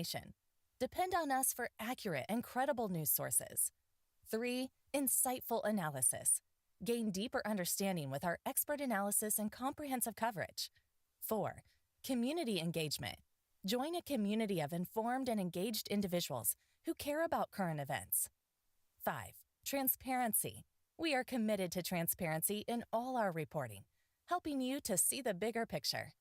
information. Depend on us for accurate and credible news sources. 3. Insightful analysis. Gain deeper understanding with our expert analysis and comprehensive coverage. 4. Community engagement. Join a community of informed and engaged individuals who care about current events. 5. Transparency. We are committed to transparency in all our reporting, helping you to see the bigger picture.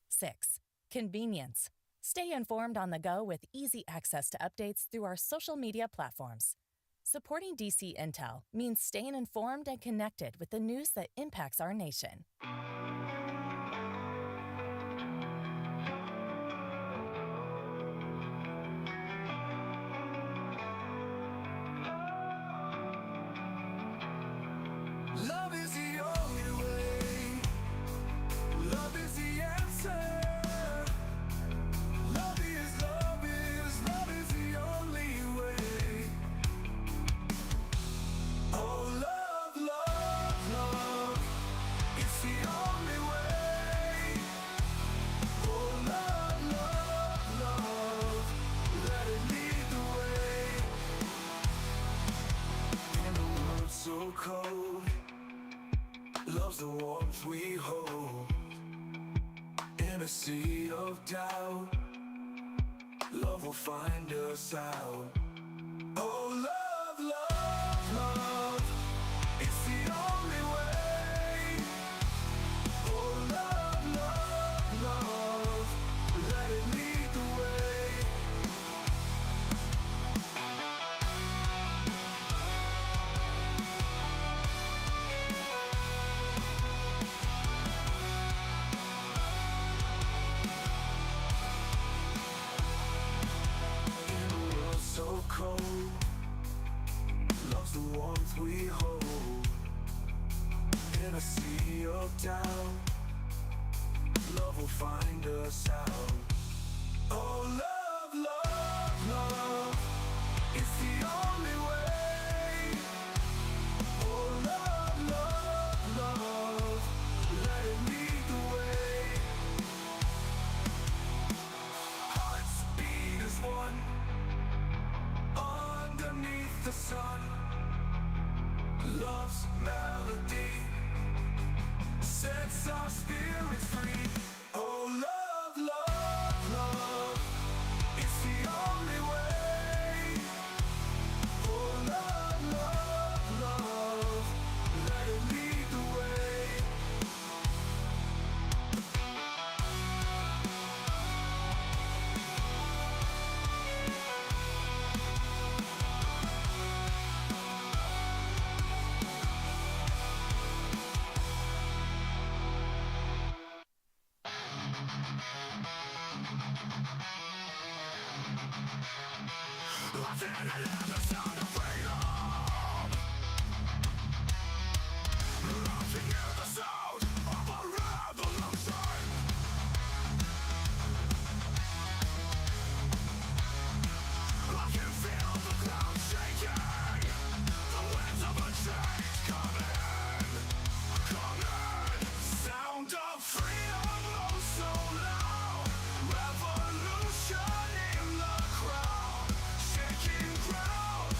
6. Convenience. Stay informed on the go with easy access to updates through our social media platforms. Supporting DC Intel means staying informed and connected with the news that impacts our nation. Love is the only way. Love is the answer. Love is the only way. Oh, love, love, love. It's the only way. Oh, love, love, love. Let it lead the way. In a world so cold, love's the warmth we hold. In a sea of doubt, love will find us out. Oh, love, love, love. It's the only way. Oh, love, love, love. Let it lead the way. So cold, love's the warmth we hold. In a sea of doubt, love will find us out. Oh, love, love, love. It's the only way. Oh, love, love, love. Let it lead the way. Hearts beat as one. Underneath the sun, love's melody sets our spirits free. Oh, love, love, love. It's the only way. Oh, love, love, love. Let it lead the way. I feel the sound of freedom. I hear the sound of a revolution. I can feel the ground shaking. The winds of a change coming. Sound of freedom, oh so loud. Revolution in the crowd. Shaking ground.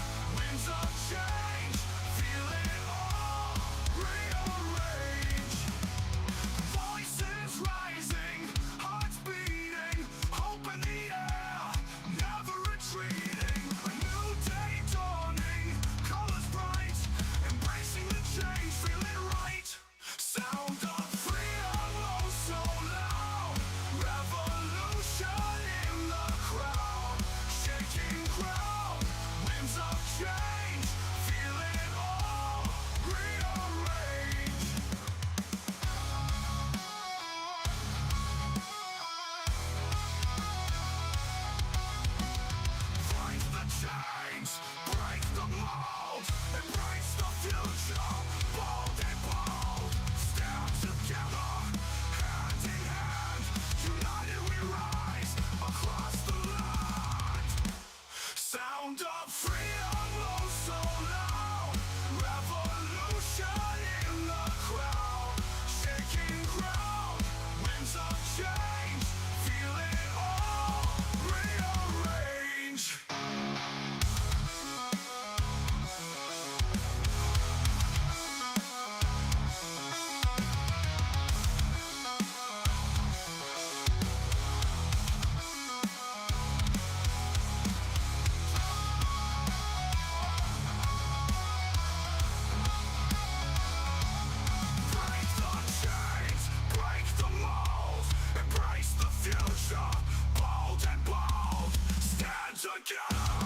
together,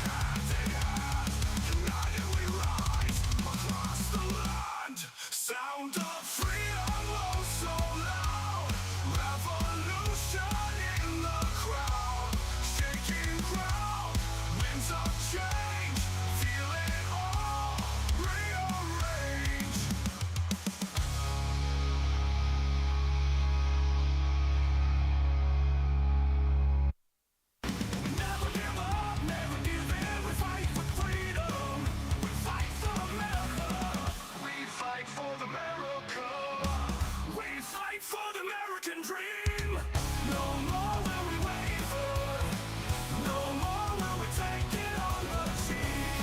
hand in hand, united we rise across the land. Sound of freedom, oh so loud, revolution in the crowd, shaking ground, winds of change, feel it all, rearrange. Never give up, never give in, we fight for freedom, we fight for America, we fight for the America, we fight for the American dream. No more will we waver, no more will we take it on the cheap.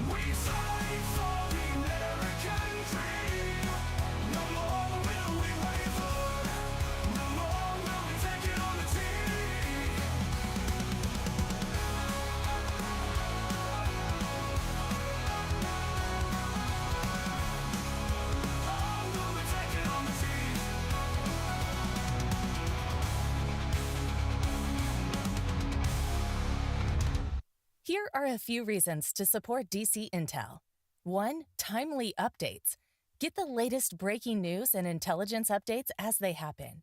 We fight for the American dream. No more will we waver. No more will we take it on the team. Oh, will we take it on the team? Here are a few reasons to support DC Intel. 1. Timely updates. Get the latest breaking news and intelligence updates as they happen.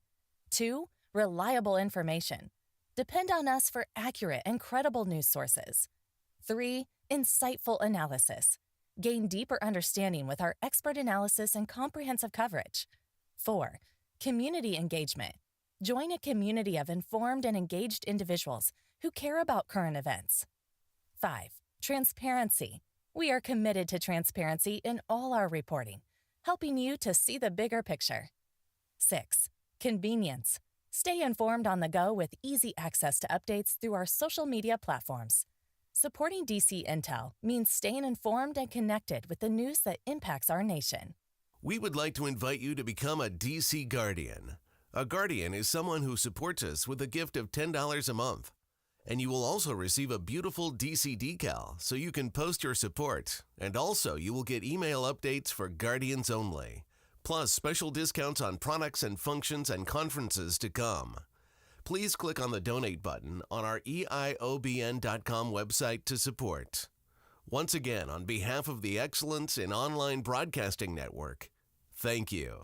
2. Reliable information. Depend on us for accurate and credible news sources. 3. Insightful analysis. Gain deeper understanding with our expert analysis and comprehensive coverage. 4. Community engagement. Join a community of informed and engaged individuals who care about current events. 5. Transparency. We are committed to transparency in all our reporting, helping you to see the bigger picture. 6. Convenience. Stay informed on the go with easy access to updates through our social media platforms. Supporting DC Intel means staying informed and connected with the news that impacts our nation. We would like to invite you to become a DC Guardian. A Guardian is someone who supports us with a gift of $10 a month. And you will also receive a beautiful DC decal so you can post your support. And also you will get email updates for Guardians only. Plus special discounts on products and functions and conferences to come. Please click on the donate button on our eiobn.com website to support. Once again, on behalf of the Excellence in Online Broadcasting Network, thank you.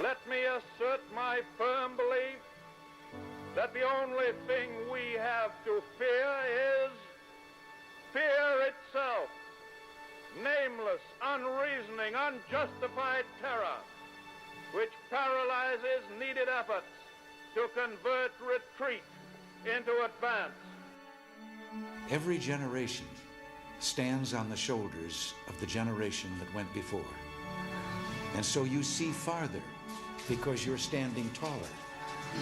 Let me assert my firm belief that the only thing we have to fear is fear itself. Nameless, unreasoning, unjustified terror, which paralyzes needed efforts to convert retreat into advance. Every generation stands on the shoulders of the generation that went before. And so you see farther because you're standing taller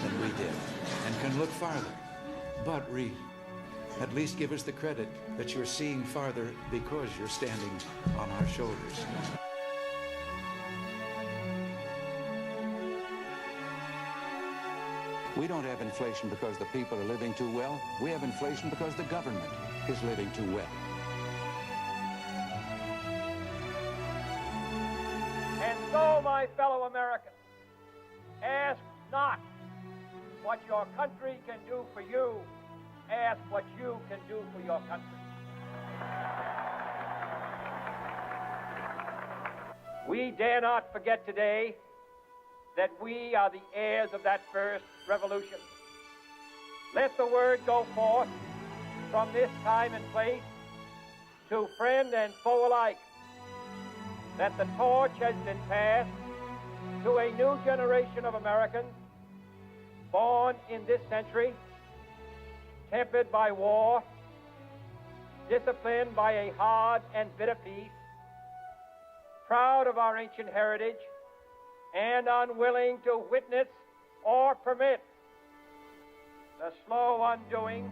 than we did and can look farther. But at least give us the credit that you're seeing farther because you're standing on our shoulders. We don't have inflation because the people are living too well. We have inflation because the government is living too well. And so, my fellow Americans, ask not what your country can do for you. Ask what you can do for your country. We dare not forget today that we are the heirs of that first revolution. Let the word go forth from this time and place to friend and foe alike that the torch has been passed to a new generation of Americans born in this century, tempered by war, disciplined by a hard and bitter peace, proud of our ancient heritage, and unwilling to witness or permit the slow undoing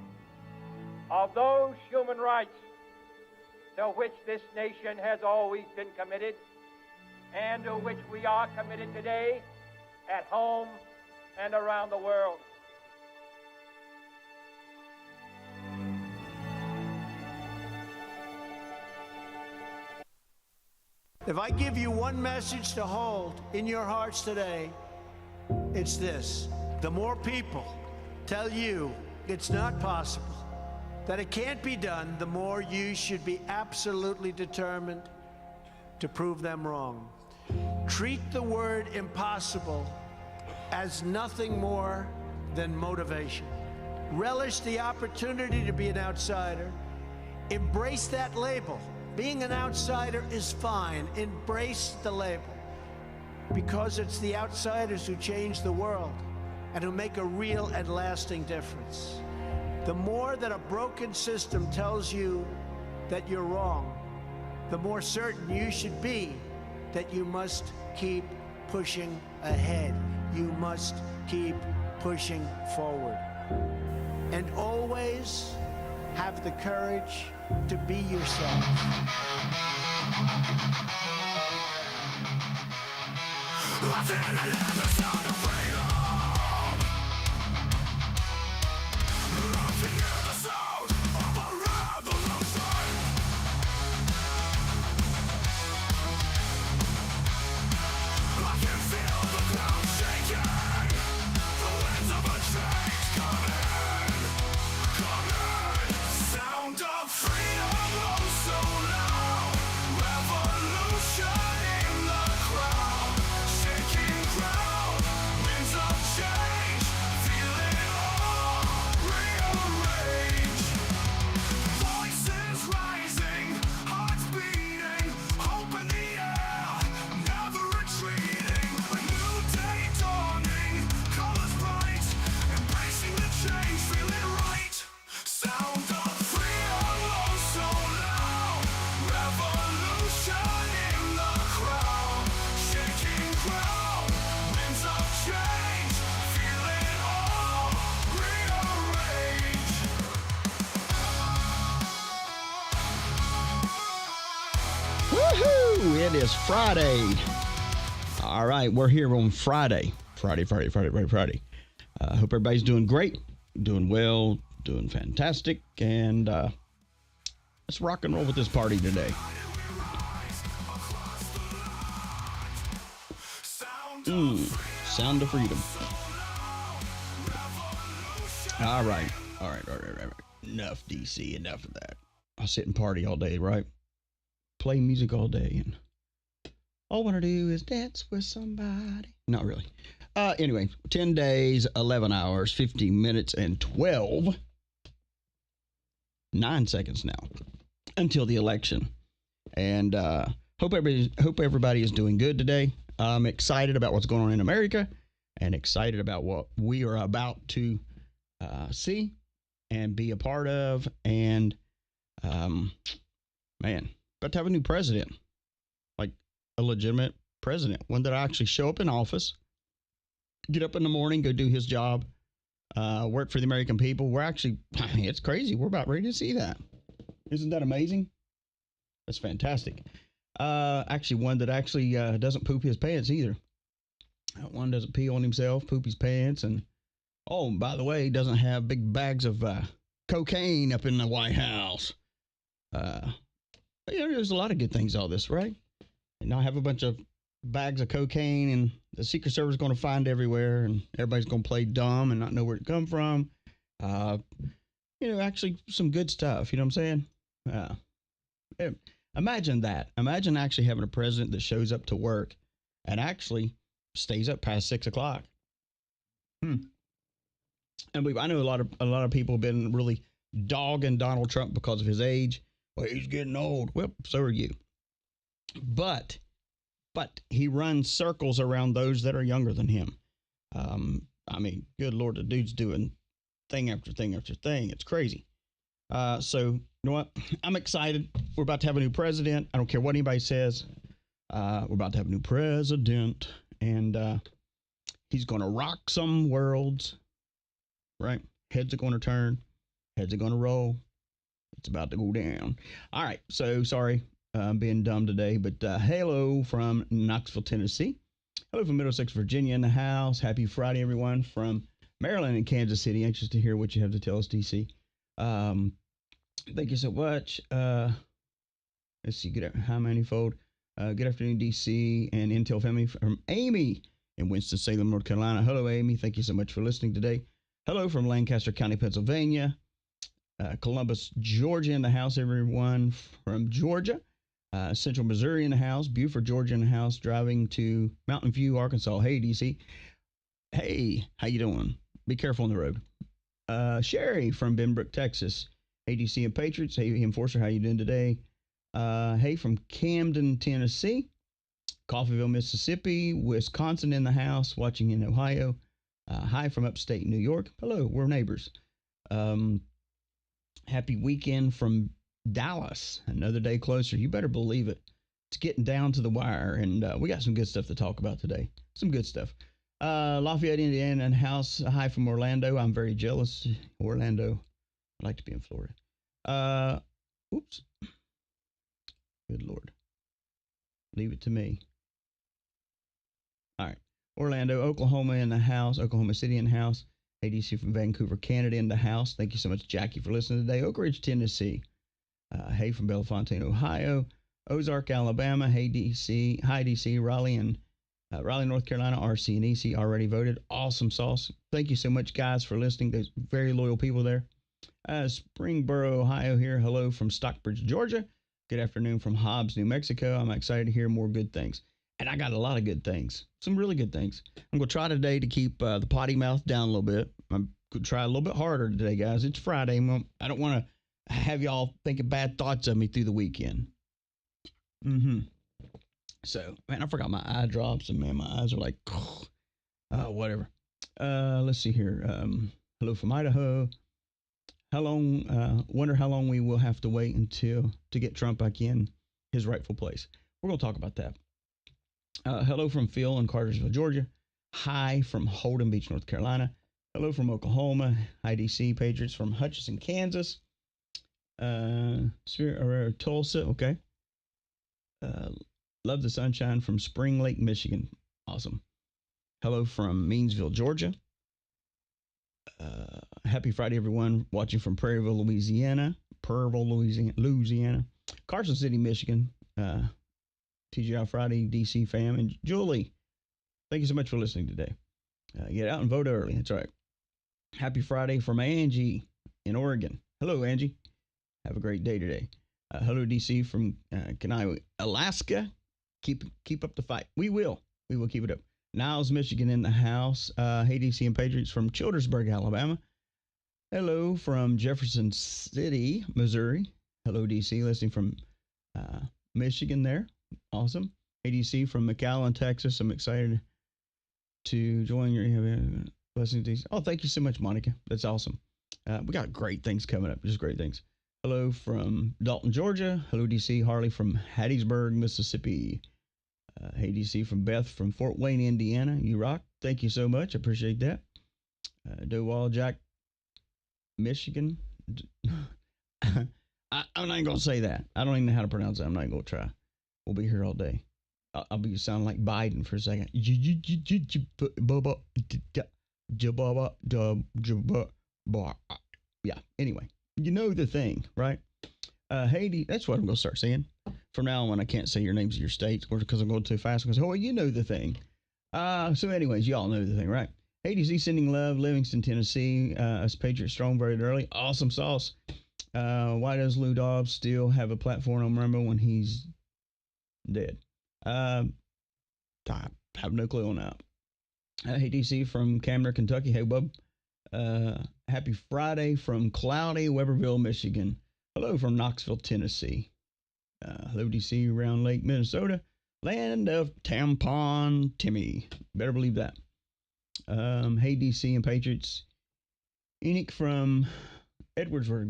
of those human rights to which this nation has always been committed and to which we are committed today at home and around the world. If I give you one message to hold in your hearts today, it's this. The more people tell you it's not possible, that it can't be done, the more you should be absolutely determined to prove them wrong. Treat the word impossible as nothing more than motivation. Relish the opportunity to be an outsider. Embrace that label. Being an outsider is fine. Embrace the label. Because it's the outsiders who change the world and who make a real and lasting difference. The more that a broken system tells you that you're wrong, the more certain you should be that you must keep pushing ahead. You must keep pushing forward. And always have the courage to be yourself. It is Friday. All right, we're here on Friday. Friday. Hope everybody's doing great, doing well, doing fantastic, and let's rock and roll with this party today. Sound of freedom. All right. Enough, DC, enough of that. I'll sit and party all day, right? Play music all day, and all I want to do is dance with somebody. Not really. Anyway, 10 days, 11 hours, 50 minutes, and 9 seconds now until the election. And hope everybody is doing good today. I'm excited about what's going on in America and excited about what we are about to see and be a part of. And, about to have a new president, like a legitimate president, one that actually show up in office, get up in the morning, go do his job, work for the American people. It's crazy. We're about ready to see that. Isn't that amazing? That's fantastic. Actually, one that actually doesn't poop his pants either. One doesn't pee on himself, poop his pants, and by the way, doesn't have big bags of cocaine up in the White House. There's a lot of good things all this, right? And I have a bunch of bags of cocaine, and the Secret Service is going to find everywhere, and everybody's going to play dumb and not know where it come from. Actually some good stuff. You know what I'm saying? Imagine that. Imagine actually having a president that shows up to work and actually stays up past 6 o'clock. And I know a lot of people have been really dogging Donald Trump because of his age. Well, he's getting old. Well, so are you. But he runs circles around those that are younger than him. I mean, good Lord, the dude's doing thing after thing after thing. It's crazy. So you know what? I'm excited. We're about to have a new president. I don't care what anybody says. We're about to have a new president, and he's going to rock some worlds, right? Heads are going to turn. Heads are going to roll. It's about to go down. All right. So sorry, I'm being dumb today, but hello from Knoxville, Tennessee. Hello from Middlesex, Virginia in the house. Happy Friday, everyone from Maryland and Kansas City. Anxious to hear what you have to tell us, DC. Thank you so much. Let's see. How many fold? Good afternoon, DC and Intel family from Amy in Winston-Salem, North Carolina. Hello, Amy. Thank you so much for listening today. Hello from Lancaster County, Pennsylvania. Columbus, Georgia in the house, everyone from Georgia. Central Missouri in the house. Buford, Georgia in the house. Driving to Mountain View, Arkansas. Hey, DC. Hey, how you doing? Be careful on the road. Sherry from Benbrook, Texas. Hey, DC and Patriots. Hey, Enforcer, how you doing today? Hey, from Camden, Tennessee. Coffeeville, Mississippi. Wisconsin in the house. Watching in Ohio. Hi from upstate New York. Hello, we're neighbors. Happy weekend from Dallas. Another day closer. You better believe it. It's getting down to the wire, and we got some good stuff to talk about today. Some good stuff. Lafayette, Indiana, and house. Hi from Orlando. I'm very jealous. Orlando. I'd like to be in Florida. Oops. Good Lord. Leave it to me. All right. Orlando, Oklahoma in the house. Oklahoma City in the house. ADC from Vancouver, Canada in the house. Thank you so much, Jackie, for listening today. Oak Ridge, Tennessee. Hey from Bellefontaine, Ohio. Ozark, Alabama. Hey, DC. Hi, DC. Raleigh and Raleigh, North Carolina. RC and EC already voted. Awesome sauce. Thank you so much, guys, for listening. There's very loyal people there. Springboro, Ohio here. Hello from Stockbridge, Georgia. Good afternoon from Hobbs, New Mexico. I'm excited to hear more good things. And I got a lot of good things. Some really good things. I'm going to try today to keep the potty mouth down a little bit. I'm going to try a little bit harder today, guys. It's Friday. I don't want to have y'all thinking bad thoughts of me through the weekend. So, man, I forgot my eye drops, and man, my eyes are like, whatever. Let's see here. Hello from Idaho. How long, wonder how long we will have to wait until to get Trump back in his rightful place. We're going to talk about that. Hello from Phil in Cartersville, Georgia. Hi from Holden Beach, North Carolina. Hello from Oklahoma. Hi, DC Patriots from Hutchinson, Kansas. Tulsa, okay. Love the sunshine from Spring Lake, Michigan. Awesome. Hello from Meansville, Georgia. Happy Friday, everyone. Watching from Prairieville, Louisiana. Louisiana. Carson City, Michigan. TGI Friday, DC fam. And Julie, thank you so much for listening today. Get out and vote early. That's right. Happy Friday from Angie in Oregon. Hello, Angie. Have a great day today. Hello, DC from Kenai, Alaska. Keep up the fight. We will keep it up. Niles, Michigan in the house. Hey, DC and Patriots from Childersburg, Alabama. Hello from Jefferson City, Missouri. Hello, DC, listening from Michigan there. Awesome. Hey, DC from McAllen, Texas. I'm excited to join your blessings, DC. Oh, thank you so much, Monica. That's awesome. We got great things coming up. Just great things. Hello from Dalton, Georgia. Hello, DC. Harley from Hattiesburg, Mississippi. Hey, DC from Beth from Fort Wayne, Indiana. You rock. Thank you so much. I appreciate that. Dowall, Jack, Michigan. I'm not even going to say that. I don't even know how to pronounce that. I'm not going to try. We'll be here all day. I'll be sounding like Biden for a second. Yeah. Anyway, you know the thing, right? Haiti. That's what I'm going to start saying. From now on, I can't say your names of your states because I'm going too fast. Because, oh, you know the thing. So anyways, y'all know the thing, right? ADC sending love, Livingston, Tennessee. Us Patriot strong very early. Awesome sauce. Why does Lou Dobbs still have a platform on Rumble when he's dead? I have no clue on that. Hey, DC from Camden, Kentucky. Hey, bub. Happy Friday from cloudy Weberville, Michigan. Hello from Knoxville, Tennessee. Hello, DC, Round Lake, Minnesota. Land of Tampon Timmy. Better believe that. Hey, DC and Patriots. Enoch from Edwardsburg,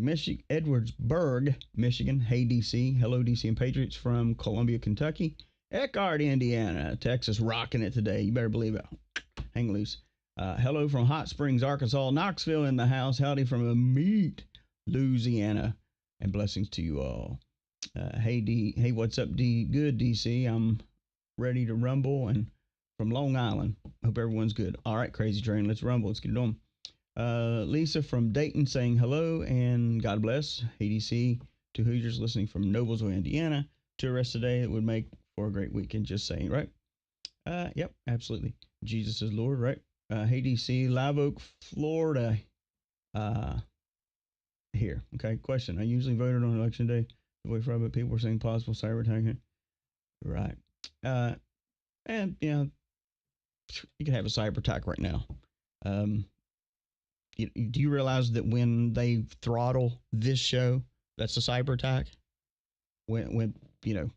Michigan. Hey, DC. Hello, DC and Patriots from Columbia, Kentucky. Eckhart, Indiana. Texas rocking it today. You better believe it. Hang loose. Hello from Hot Springs, Arkansas. Knoxville in the house. Howdy from Meat, Louisiana. And blessings to you all. Hey, what's up, Good, DC? I'm ready to rumble and from Long Island. Hope everyone's good. All right, Crazy Train. Let's rumble. Let's get it on. Lisa from Dayton saying hello and God bless. Hey, DC. To Hoosiers listening from Noblesville, Indiana. To a rest today that would make for a great weekend. Just saying, right? Yep, absolutely. Jesus is Lord, right? Hey, DC. Live Oak, Florida. Here. Okay, question. I usually voted on election day. The way from it, people were saying possible cyber attack. Right. And, you know, you can have a cyber attack right now. Do you realize that when they throttle this show, that's a cyber attack? When you know,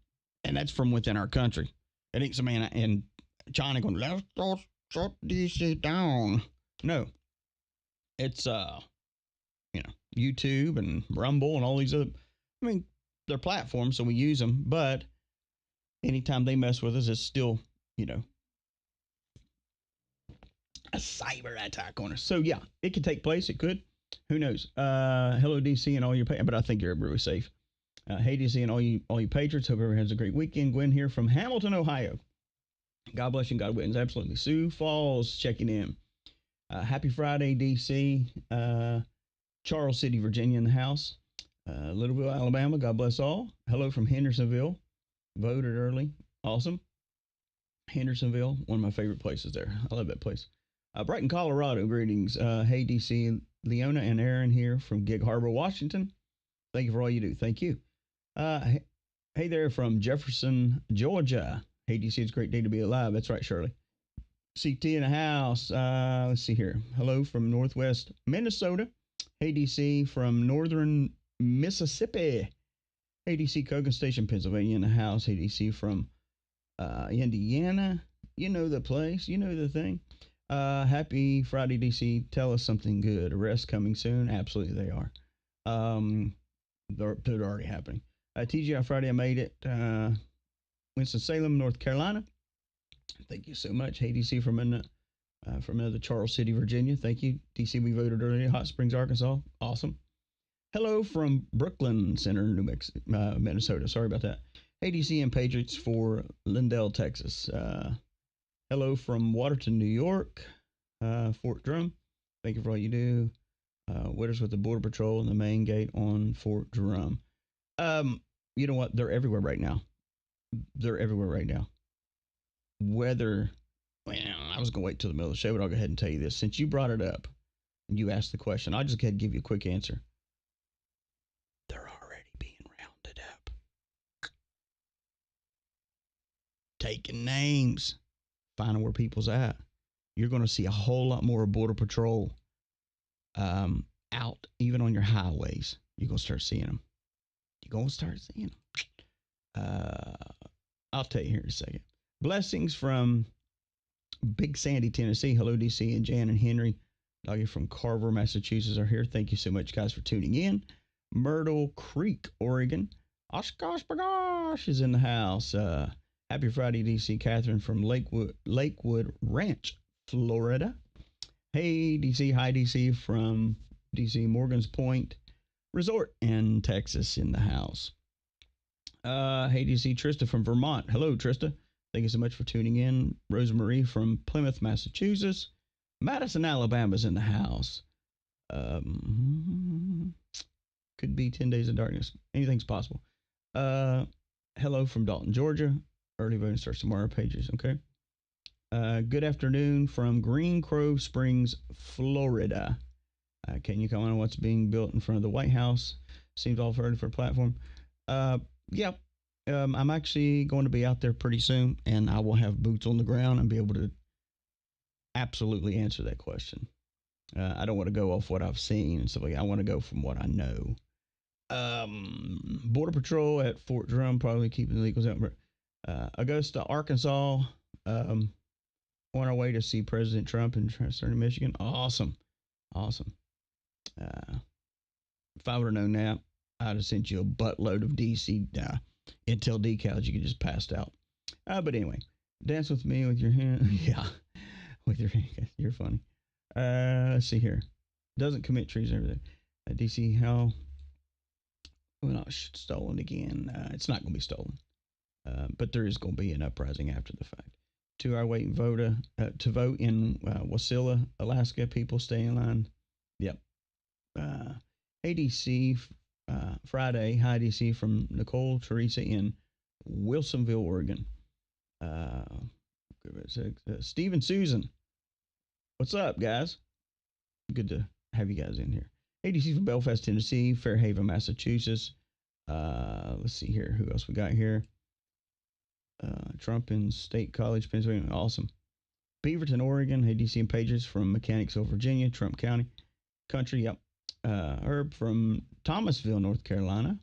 and that's from within our country. It ain't some man in China going, let's shut this shit down. No. It's, YouTube and Rumble and all these other, I mean, they're platforms, so we use them, but anytime they mess with us, it's still, a cyber attack on us. So yeah, it could take place. It could. Who knows? Hello, DC, and all your, but I think you're really safe. Hey, DC, and all you Patriots. Hope everyone has a great weekend. Gwen here from Hamilton, Ohio. God bless you. God wins. Absolutely. Sioux Falls checking in. Happy Friday, DC. Charles City, Virginia in the house. Littleville, Alabama. God bless all. Hello from Hendersonville. Voted early. Awesome. Hendersonville, one of my favorite places there. I love that place. Brighton, Colorado. Greetings. Hey, DC. Leona and Aaron here from Gig Harbor, Washington. Thank you for all you do. Thank you. Hey there from Jefferson, Georgia. Hey, DC. It's a great day to be alive. That's right, Shirley. CT in the house. Let's see here. Hello from Northwest Minnesota. Hey, DC from Northern Mississippi. Hey, DC, Cogan Station, Pennsylvania in the house. Hey, DC from Indiana. You know the place. You know the thing. Happy Friday, DC. Tell us something good. Arrests coming soon. Absolutely, they are. They're already happening. TGI Friday, I made it. Winston-Salem, North Carolina. Thank you so much. Hey, DC from another Charles City, Virginia. Thank you. DC, we voted earlier. Hot Springs, Arkansas. Awesome. Hello from Brooklyn Center, Minnesota. Sorry about that. Hey, DC and Patriots for Lindell, Texas. Hello from Waterton, New York. Fort Drum. Thank you for all you do. Witters with the Border Patrol and the main gate on Fort Drum. You know what? They're everywhere right now. Whether, well, I was going to wait till the middle of the show, but I'll go ahead and tell you this. Since you brought it up and you asked the question, I'll just go ahead and give you a quick answer. They're already being rounded up. Taking names, finding where people's at. You're going to see a whole lot more Border Patrol out, even on your highways. You're going to start seeing them. I'll tell you here in a second. Blessings from Big Sandy, Tennessee. Hello, DC, and Jan and Henry. Doggy from Carver, Massachusetts are here. Thank you so much, guys, for tuning in. Myrtle Creek, Oregon. Oshkosh Bagosh is in the house. Happy Friday, DC. Catherine from Lakewood Ranch, Florida. Hey, DC. Hi, DC from DC Morgan's Point Resort in Texas in the house. Hey, DC. Trista from Vermont. Hello, Trista. Thank you so much for tuning in. Rosemarie from Plymouth, Massachusetts. Madison, Alabama's in the house. Could be 10 Days of Darkness. Anything's possible. Hello from Dalton, Georgia. Early voting starts tomorrow. Pages, okay. Good afternoon from Green Cove Springs, Florida. Can you comment on what's being built in front of the White House? Seems all early for a platform. Yeah. I'm actually going to be out there pretty soon, and I will have boots on the ground and be able to absolutely answer that question. I don't want to go off what I've seen and stuff like that. I want to go from what I know. Border Patrol at Fort Drum, probably keeping the illegals out. Augusta, Arkansas, on our way to see President Trump in Southern Michigan. Awesome. If I would have known that, I'd have sent you a buttload of DC Intel decals. You could just passed out. But anyway, dance with me with your hand. Yeah, with your hand. You're funny. Let's see here. Doesn't commit treason and everything. DC, how? Well, not stolen again. It's not going to be stolen. But there is going to be an uprising after the fact. 2 hour wait to vote in Wasilla, Alaska. People stay in line. Yep. ADC Friday. Hi, DC from Nicole Teresa in Wilsonville, Oregon. Steve and Susan. What's up, guys? Good to have you guys in here. ADC from Belfast, Tennessee. Fairhaven, Massachusetts. Let's see here. Who else we got here? Trump in State College, Pennsylvania. Awesome. Beaverton, Oregon. ADC and Pages from Mechanicsville, Virginia. Trump County. Country, yep. Herb from Thomasville, North Carolina.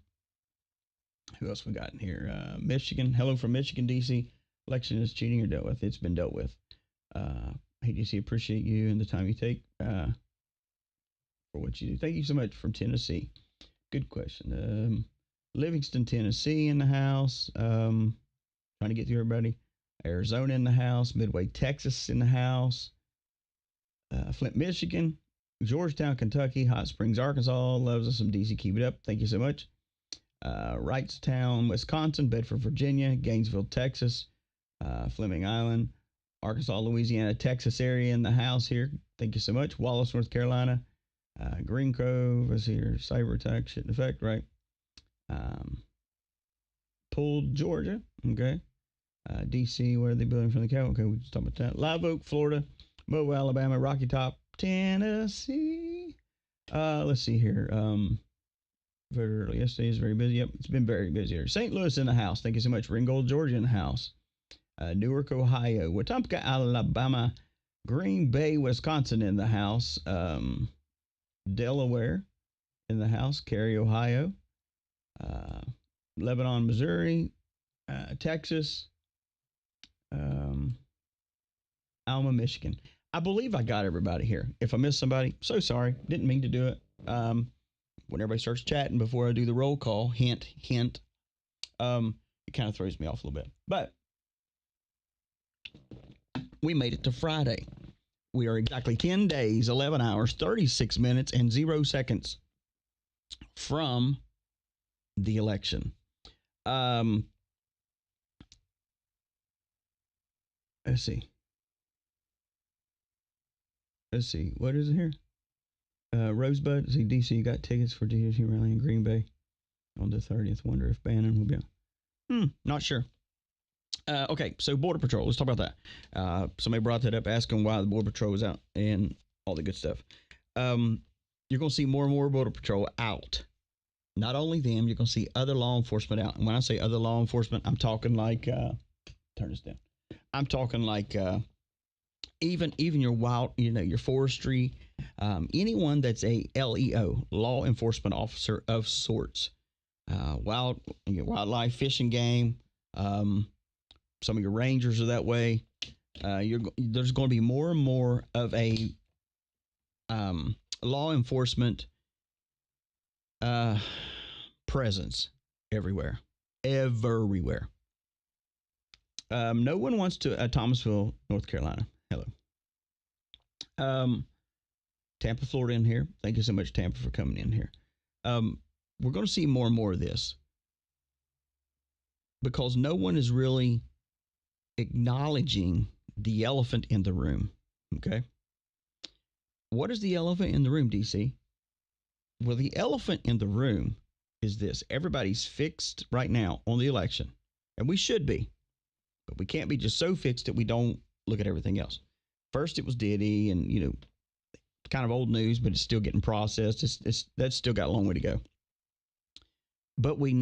Who else we got in here? Michigan. Hello from Michigan, DC. Election is cheating or dealt with. It's been dealt with. ADC, appreciate you and the time you take for what you do. Thank you so much from Tennessee. Good question. Livingston, Tennessee in the house. Trying to get through everybody. Arizona in the house. Midway, Texas in the house. Flint, Michigan. Georgetown, Kentucky. Hot Springs, Arkansas. Loves us some DC. Keep it up. Thank you so much. Wrightstown, Wisconsin. Bedford, Virginia. Gainesville, Texas. Fleming Island. Arkansas, Louisiana, Texas area in the house here. Thank you so much. Wallace, North Carolina. Green Cove. Let's see here. Cyber attack shit in effect, right? Poole, Georgia. Okay. DC, where are they building from the capital? Okay, we just talked about that. Live Oak, Florida. Mo, Alabama. Rocky Top, Tennessee. Let's see here. Very early yesterday is very busy. Yep, it's been very busy here. St. Louis in the house. Thank you so much. Ringgold, Georgia in the house. Newark, Ohio. Wetumpka, Alabama. Green Bay, Wisconsin in the house. Delaware in the house. Cary, Ohio. Lebanon, Missouri. Texas. Alma, Michigan. I believe I got everybody here. If I missed somebody, so sorry. Didn't mean to do it. When everybody starts chatting before I do the roll call, hint, it kind of throws me off a little bit. But we made it to Friday. We are exactly 10 days, 11 hours, 36 minutes, and 0 seconds from the election. Let's see. What is it here? Rosebud. See, DC got tickets for DSU rally in Green Bay on the 30th. Wonder if Bannon will be on. Not sure. Okay, so Border Patrol. Let's talk about that. Somebody brought that up, asking why the Border Patrol was out and all the good stuff. You're going to see more and more Border Patrol out. Not only them, you're going to see other law enforcement out. And when I say other law enforcement, I'm talking like, turn this down. I'm talking like even your wild, your forestry, anyone that's a LEO, law enforcement officer of sorts, wildlife, fish and game. Some of your rangers are that way. There's going to be more and more of a law enforcement presence everywhere. No one wants to Thomasville, North Carolina. Hello. Tampa, Florida in here. Thank you so much, Tampa, for coming in here. We're going to see more and more of this because no one is really acknowledging the elephant in the room. Okay. What is the elephant in the room, DC? Well, the elephant in the room is this. Everybody's fixed right now on the election, and we should be, but we can't be just so fixed that we don't look at everything else. First, it was Diddy, and kind of old news, but it's still getting processed. That's still got a long way to go. But we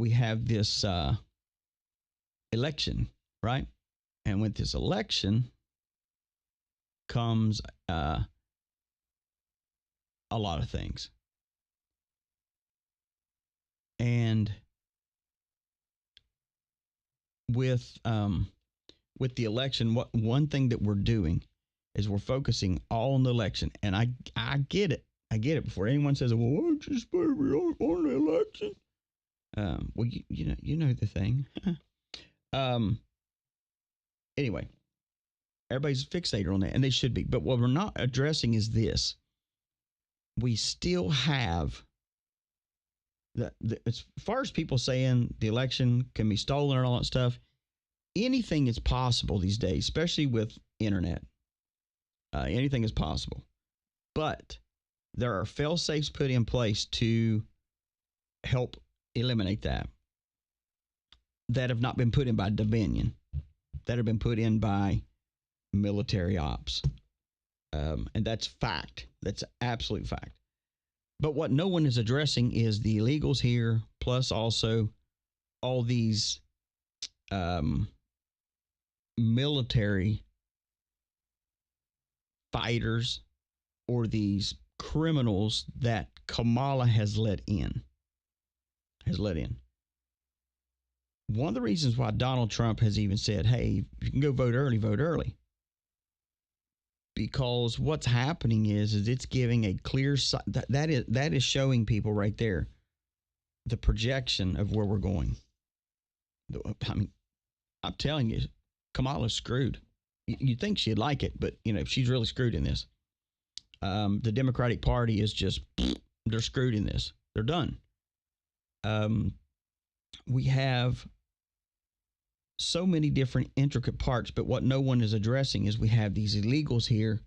have this election, right? And with this election, comes a lot of things. And with the election, one thing that we're doing is we're focusing all on the election. And I get it. I get it. Before anyone says, well, why don't you spend on the election? Well, you know the thing. Anyway, everybody's fixated on that, and they should be. But what we're not addressing is this. We still have as far as people saying the election can be stolen and all that stuff, anything is possible these days, especially with internet. Anything is possible. But there are fail-safes put in place to help eliminate that have not been put in by Dominion, that have been put in by military ops. And that's fact. That's absolute fact. But what no one is addressing is the illegals here, plus also all these military fighters or these criminals that Kamala has let in. One of the reasons why Donald Trump has even said, hey, if you can go vote early, vote early. Because what's happening is it's giving a clear that is showing people right there the projection of where we're going. I mean, I'm telling you, Kamala's screwed. You'd think she'd like it, but she's really screwed in this. The Democratic Party is just, they're screwed in this. They're done. We have so many different intricate parts, but what no one is addressing is we have these illegals here,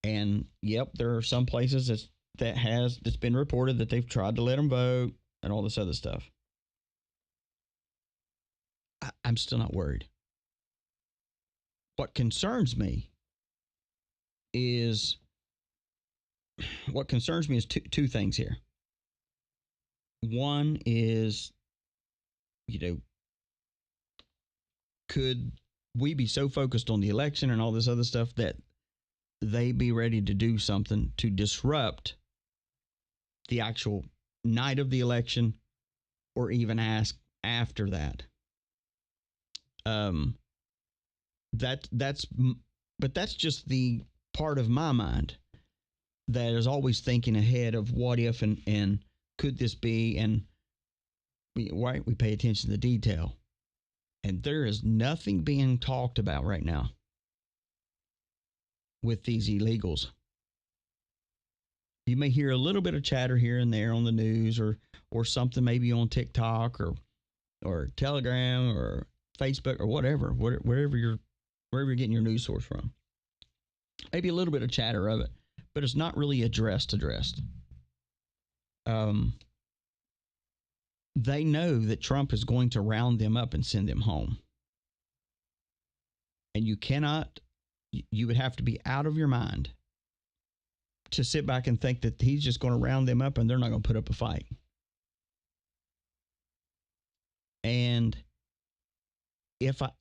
and yep, there are some places that's been reported that they've tried to let them vote and all this other stuff. I'm still not worried. What concerns me is two things here. One is, could we be so focused on the election and all this other stuff that they be ready to do something to disrupt the actual night of the election or even ask after that? That's just the part of my mind that is always thinking ahead of what if and could this be, and we pay attention to the detail. And there is nothing being talked about right now with these illegals. You may hear a little bit of chatter here and there on the news or something maybe on TikTok or Telegram or Facebook or wherever you're getting your news source from. Maybe a little bit of chatter of it, but it's not really addressed. They know that Trump is going to round them up and send them home. And you would have to be out of your mind to sit back and think that he's just going to round them up and they're not going to put up a fight. And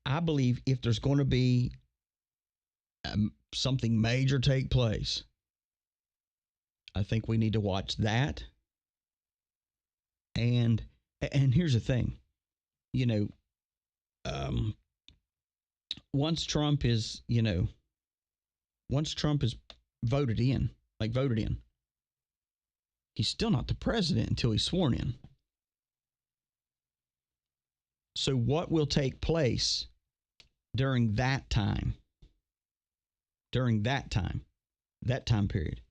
I believe if there's going to be something major take place, I think we need to watch that. And here's the thing, once Trump is voted in, he's still not the president until he's sworn in. So what will take place during that time period?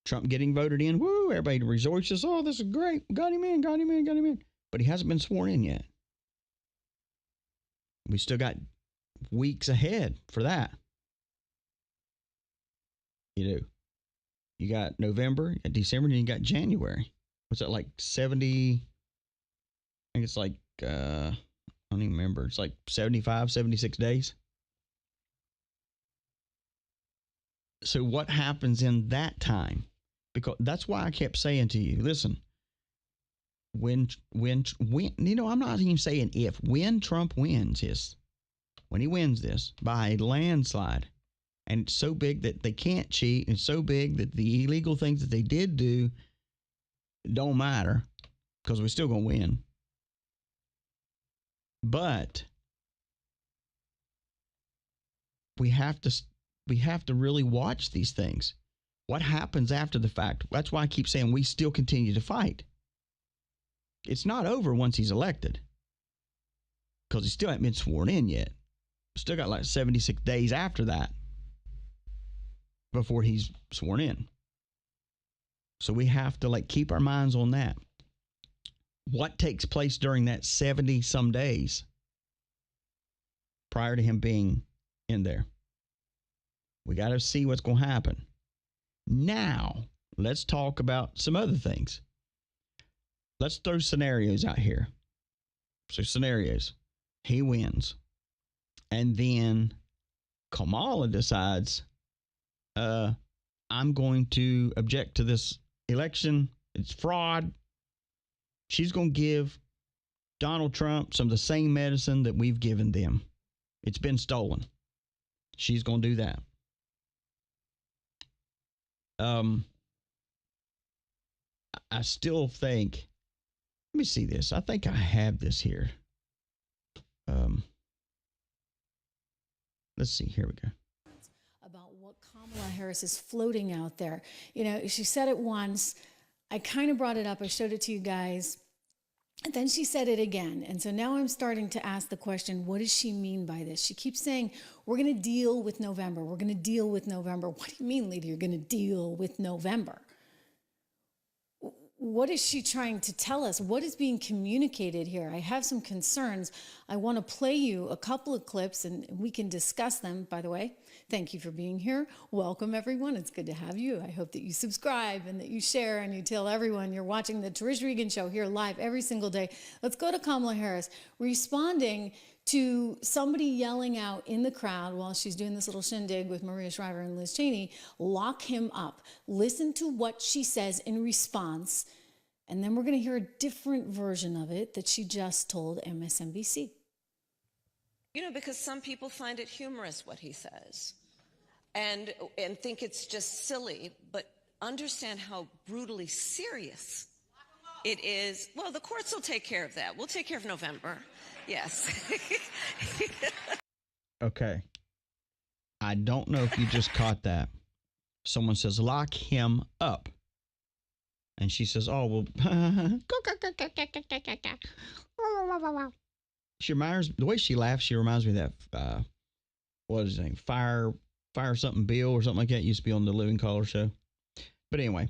Trump getting voted in, woo, everybody rejoices, oh, this is great, got him in. But he hasn't been sworn in yet. We still got weeks ahead for that. You got November, you got December, and you got January. What's that, like 70? I think it's like, I don't even remember. It's like 75, 76 days. So what happens in that time? Because that's why I kept saying to you, listen, when I'm not even saying if, when Trump wins this, when he wins this by a landslide, And it's so big that they can't cheat. And it's so big that the illegal things that they did do don't matter because we're still going to win. But we have to really watch these things. What happens after the fact? That's why I keep saying we still continue to fight. It's not over once he's elected because he still hasn't been sworn in yet. Still got like 76 days after that before he's sworn in. So we have to keep our minds on that. What takes place during that 70 some days prior to him being in there? We got to see what's going to happen. Now, let's talk about some other things. Let's throw scenarios out here. So scenarios. He wins. And then Kamala decides, I'm going to object to this election. It's fraud. She's going to give Donald Trump some of the same medicine that we've given them. It's been stolen. She's going to do that. I still think, let me see this. I think I have this here. Let's see. Here we go. About what Kamala Harris is floating out there. You know, she said it once. I kind of brought it up. I showed it to you guys. And then she said it again. And so now I'm starting to ask the question, what does she mean by this? She keeps saying, we're going to deal with November. We're going to deal with November. What do you mean, lady? You're going to deal with November? What is she trying to tell us? What is being communicated here? I have some concerns. I want to play you a couple of clips and we can discuss them. By the way, thank you for being here. Welcome, everyone. It's good to have you. I hope that you subscribe and that you share and you tell everyone you're watching the Trish Regan Show here live every single day. Let's go to Kamala Harris responding to somebody yelling out in the crowd while she's doing this little shindig with Maria Shriver and Liz Cheney, lock him up. Listen to what she says in response, and then we're going to hear a different version of it that she just told MSNBC. You know, because some people find it humorous what he says and think it's just silly, but understand how brutally serious it is. Well, the courts will take care of that. We'll take care of November. Yes. Okay. I don't know if you just caught that. Someone says, lock him up. And she says, oh, well, she reminds, the way she laughs, she reminds me of that, what is his name? Fire something Bill or something like that. Used to be on the Living Color show. But anyway,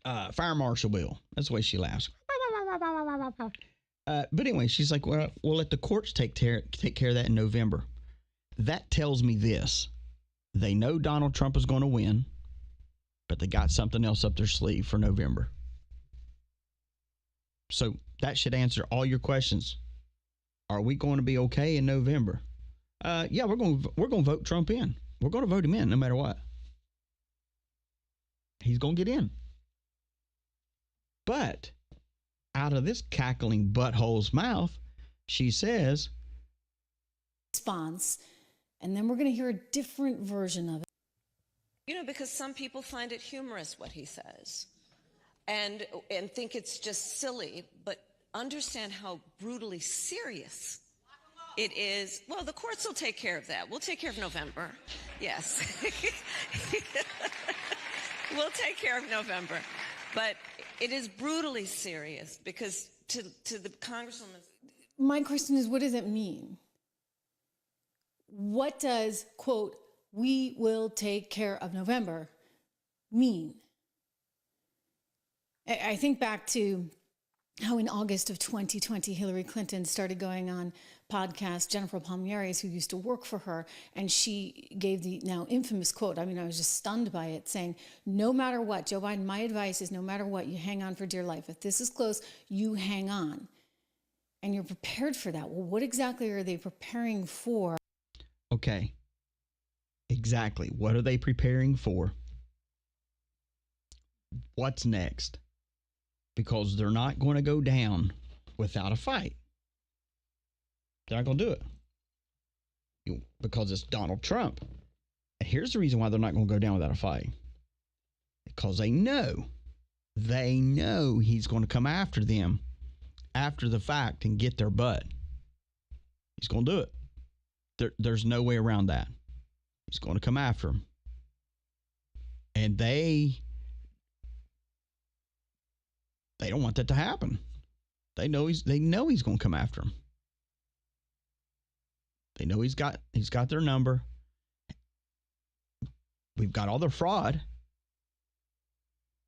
Fire Marshal Bill. That's the way she laughs. But anyway, she's like, well, we'll let the courts take care of that in November. That tells me this. They know Donald Trump is going to win, but they got something else up their sleeve for November. So that should answer all your questions. Are we going to be okay in November? Yeah, we're going to vote Trump in. We're going to vote him in no matter what. He's going to get in. But out of this cackling butthole's mouth, she says, response, and then we're going to hear a different version of it. You know, because some people find it humorous what he says and think it's just silly, but understand how brutally serious it is. Well, the courts will take care of that. We'll take care of November. Yes. We'll take care of November. But it is brutally serious because to the Congresswoman. My question is, what does it mean? What does, quote, we will take care of November mean? I think back to how in August of 2020, Hillary Clinton started going on podcast, Jennifer Palmieri's, who used to work for her, and she gave the now infamous quote. I mean, I was just stunned by it, saying, no matter what, Joe Biden, my advice is no matter what, you hang on for dear life. If this is close, you hang on. And you're prepared for that. Well, what exactly are they preparing for? Okay. Exactly. What are they preparing for? What's next? Because they're not going to go down without a fight. They're not going to do it. Because it's Donald Trump. And here's the reason why they're not going to go down without a fight. Because they know he's going to come after them after the fact and get their butt. He's going to do it. There's no way around that. He's going to come after them. And they don't want that to happen. They know he's going to come after them. They know he's got their number. We've got all their fraud.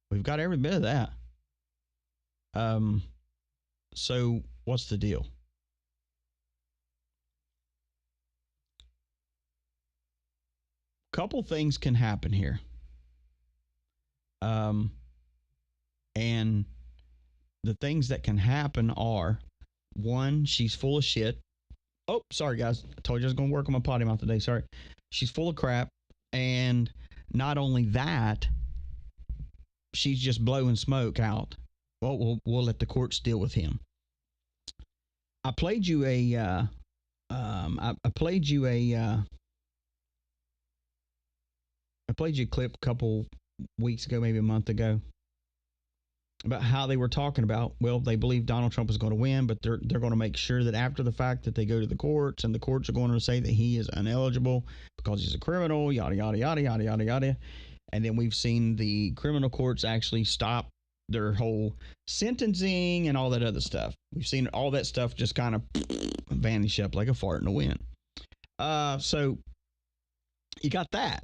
We've got every bit of that. So what's the deal? Couple things can happen here. And the things that can happen are, one, she's full of shit. Oh, sorry, guys. I told you I was going to work on my potty mouth today. Sorry. She's full of crap. And not only that, she's just blowing smoke out. Well, we'll let the courts deal with him. I played you a clip a couple weeks ago, maybe a month ago, about how they were talking about, well, they believe Donald Trump is going to win, but they're going to make sure that after the fact that they go to the courts, and the courts are going to say that he is ineligible because he's a criminal, yada, yada, yada, yada, yada, yada. And then we've seen the criminal courts actually stop their whole sentencing and all that other stuff. We've seen all that stuff just kind of vanish up like a fart in the wind. So you got that.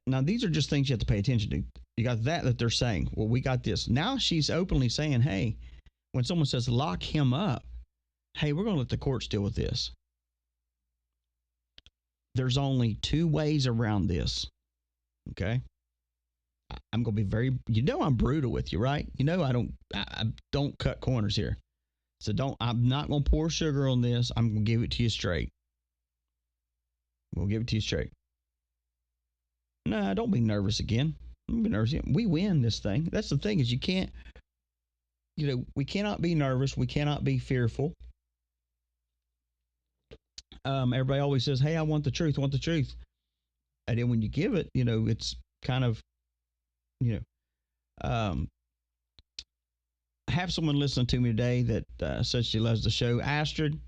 Now, these are just things you have to pay attention to. You got that they're saying, well, we got this. Now she's openly saying, hey, when someone says lock him up, hey, we're going to let the courts deal with this. There's only two ways around this. Okay? I'm going to be very, I'm brutal with you, right? I don't cut corners here. So I'm not going to pour sugar on this. I'm going to give it to you straight. We'll give it to you straight. Nah, don't be nervous again. Don't be nervous again. We win this thing. That's the thing, is you can't, we cannot be nervous. We cannot be fearful. Everybody always says, hey, I want the truth. And then when you give it, it's kind of, I have someone listening to me today that says she loves the show. Astrid,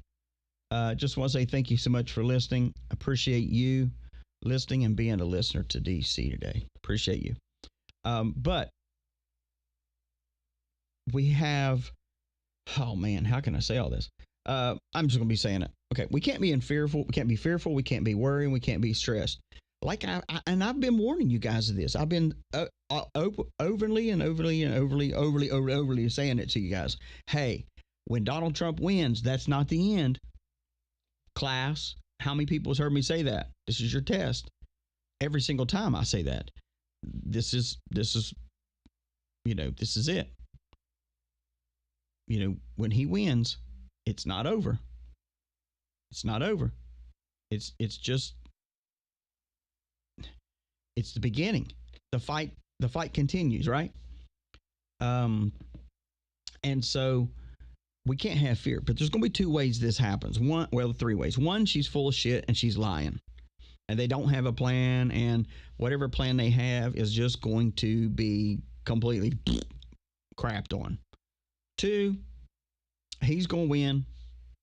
just want to say thank you so much for listening. Appreciate you listening and being a listener to DC today. Appreciate you. But we have, oh man, how can I say all this? I'm just going to be saying it. Okay. We can't be fearful. We can't be fearful. We can't be worried. We can't be stressed. Like I've been warning you guys of this. I've been overly saying it to you guys. Hey, when Donald Trump wins, that's not the end. Class, how many people has heard me say that? This is your test. Every single time I say that. This is it. When he wins, it's not over. It's not over. It's just, it's the beginning. The fight continues, right? And so we can't have fear, but there's going to be two ways this happens. Three ways. One, she's full of shit and she's lying, and they don't have a plan, and whatever plan they have is just going to be completely crapped on. Two, he's going to win,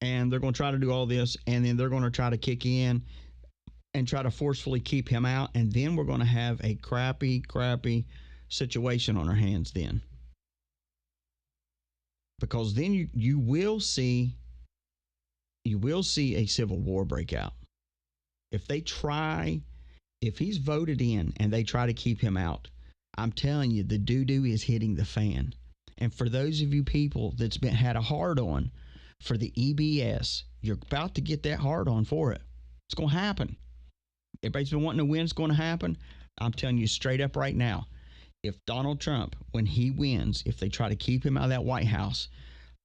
and they're going to try to do all this, and then they're going to try to kick in and try to forcefully keep him out, and then we're going to have a crappy situation on our hands then. Because then you will see a civil war break out. If he's voted in and they try to keep him out, I'm telling you, the doo-doo is hitting the fan. And for those of you people that's had a hard on for the EBS, you're about to get that hard on for it. It's going to happen. Everybody's been wanting to win. It's going to happen. I'm telling you straight up right now, if Donald Trump, when he wins, if they try to keep him out of that White House,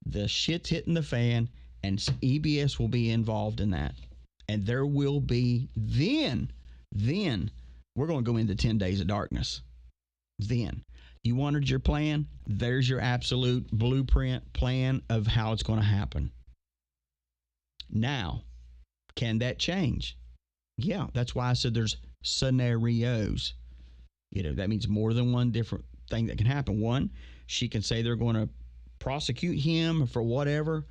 the shit's hitting the fan, and EBS will be involved in that. And there will be, then we're going to go into 10 days of darkness. Then. You wanted your plan? There's your absolute blueprint plan of how it's going to happen. Now, can that change? Yeah, that's why I said there's scenarios. That means more than one different thing that can happen. One, she can say they're going to prosecute him for whatever.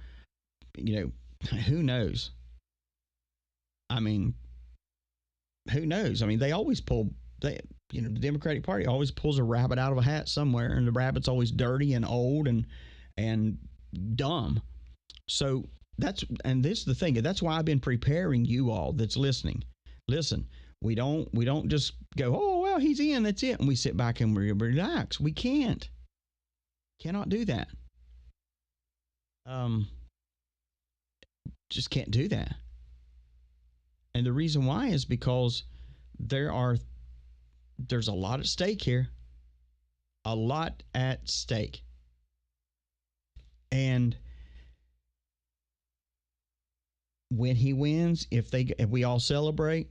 Who knows? I mean, who knows? I mean, they always the Democratic Party always pulls a rabbit out of a hat somewhere, and the rabbit's always dirty and old and dumb. So this is the thing. That's why I've been preparing you all that's listening. Listen, we don't just go, oh, well, he's in, that's it. And we sit back and we relax. We cannot do that. Just can't do that. And the reason why is because there's a lot at stake here. A lot at stake. And when he wins, if we all celebrate,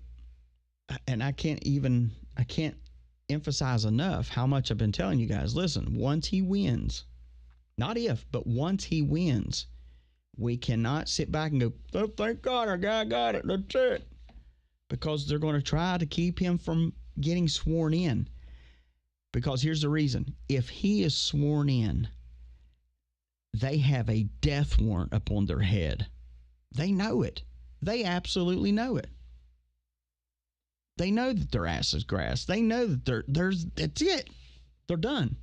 and I can't emphasize enough how much I've been telling you guys. Listen, once he wins, not if, but once he wins, we cannot sit back and go, oh, thank God our guy got it. That's it. Because they're going to try to keep him from getting sworn in. Because here's the reason. If he is sworn in, they have a death warrant upon their head. They know it. They absolutely know it. They know that their ass is grass. They know that that's it. They're done.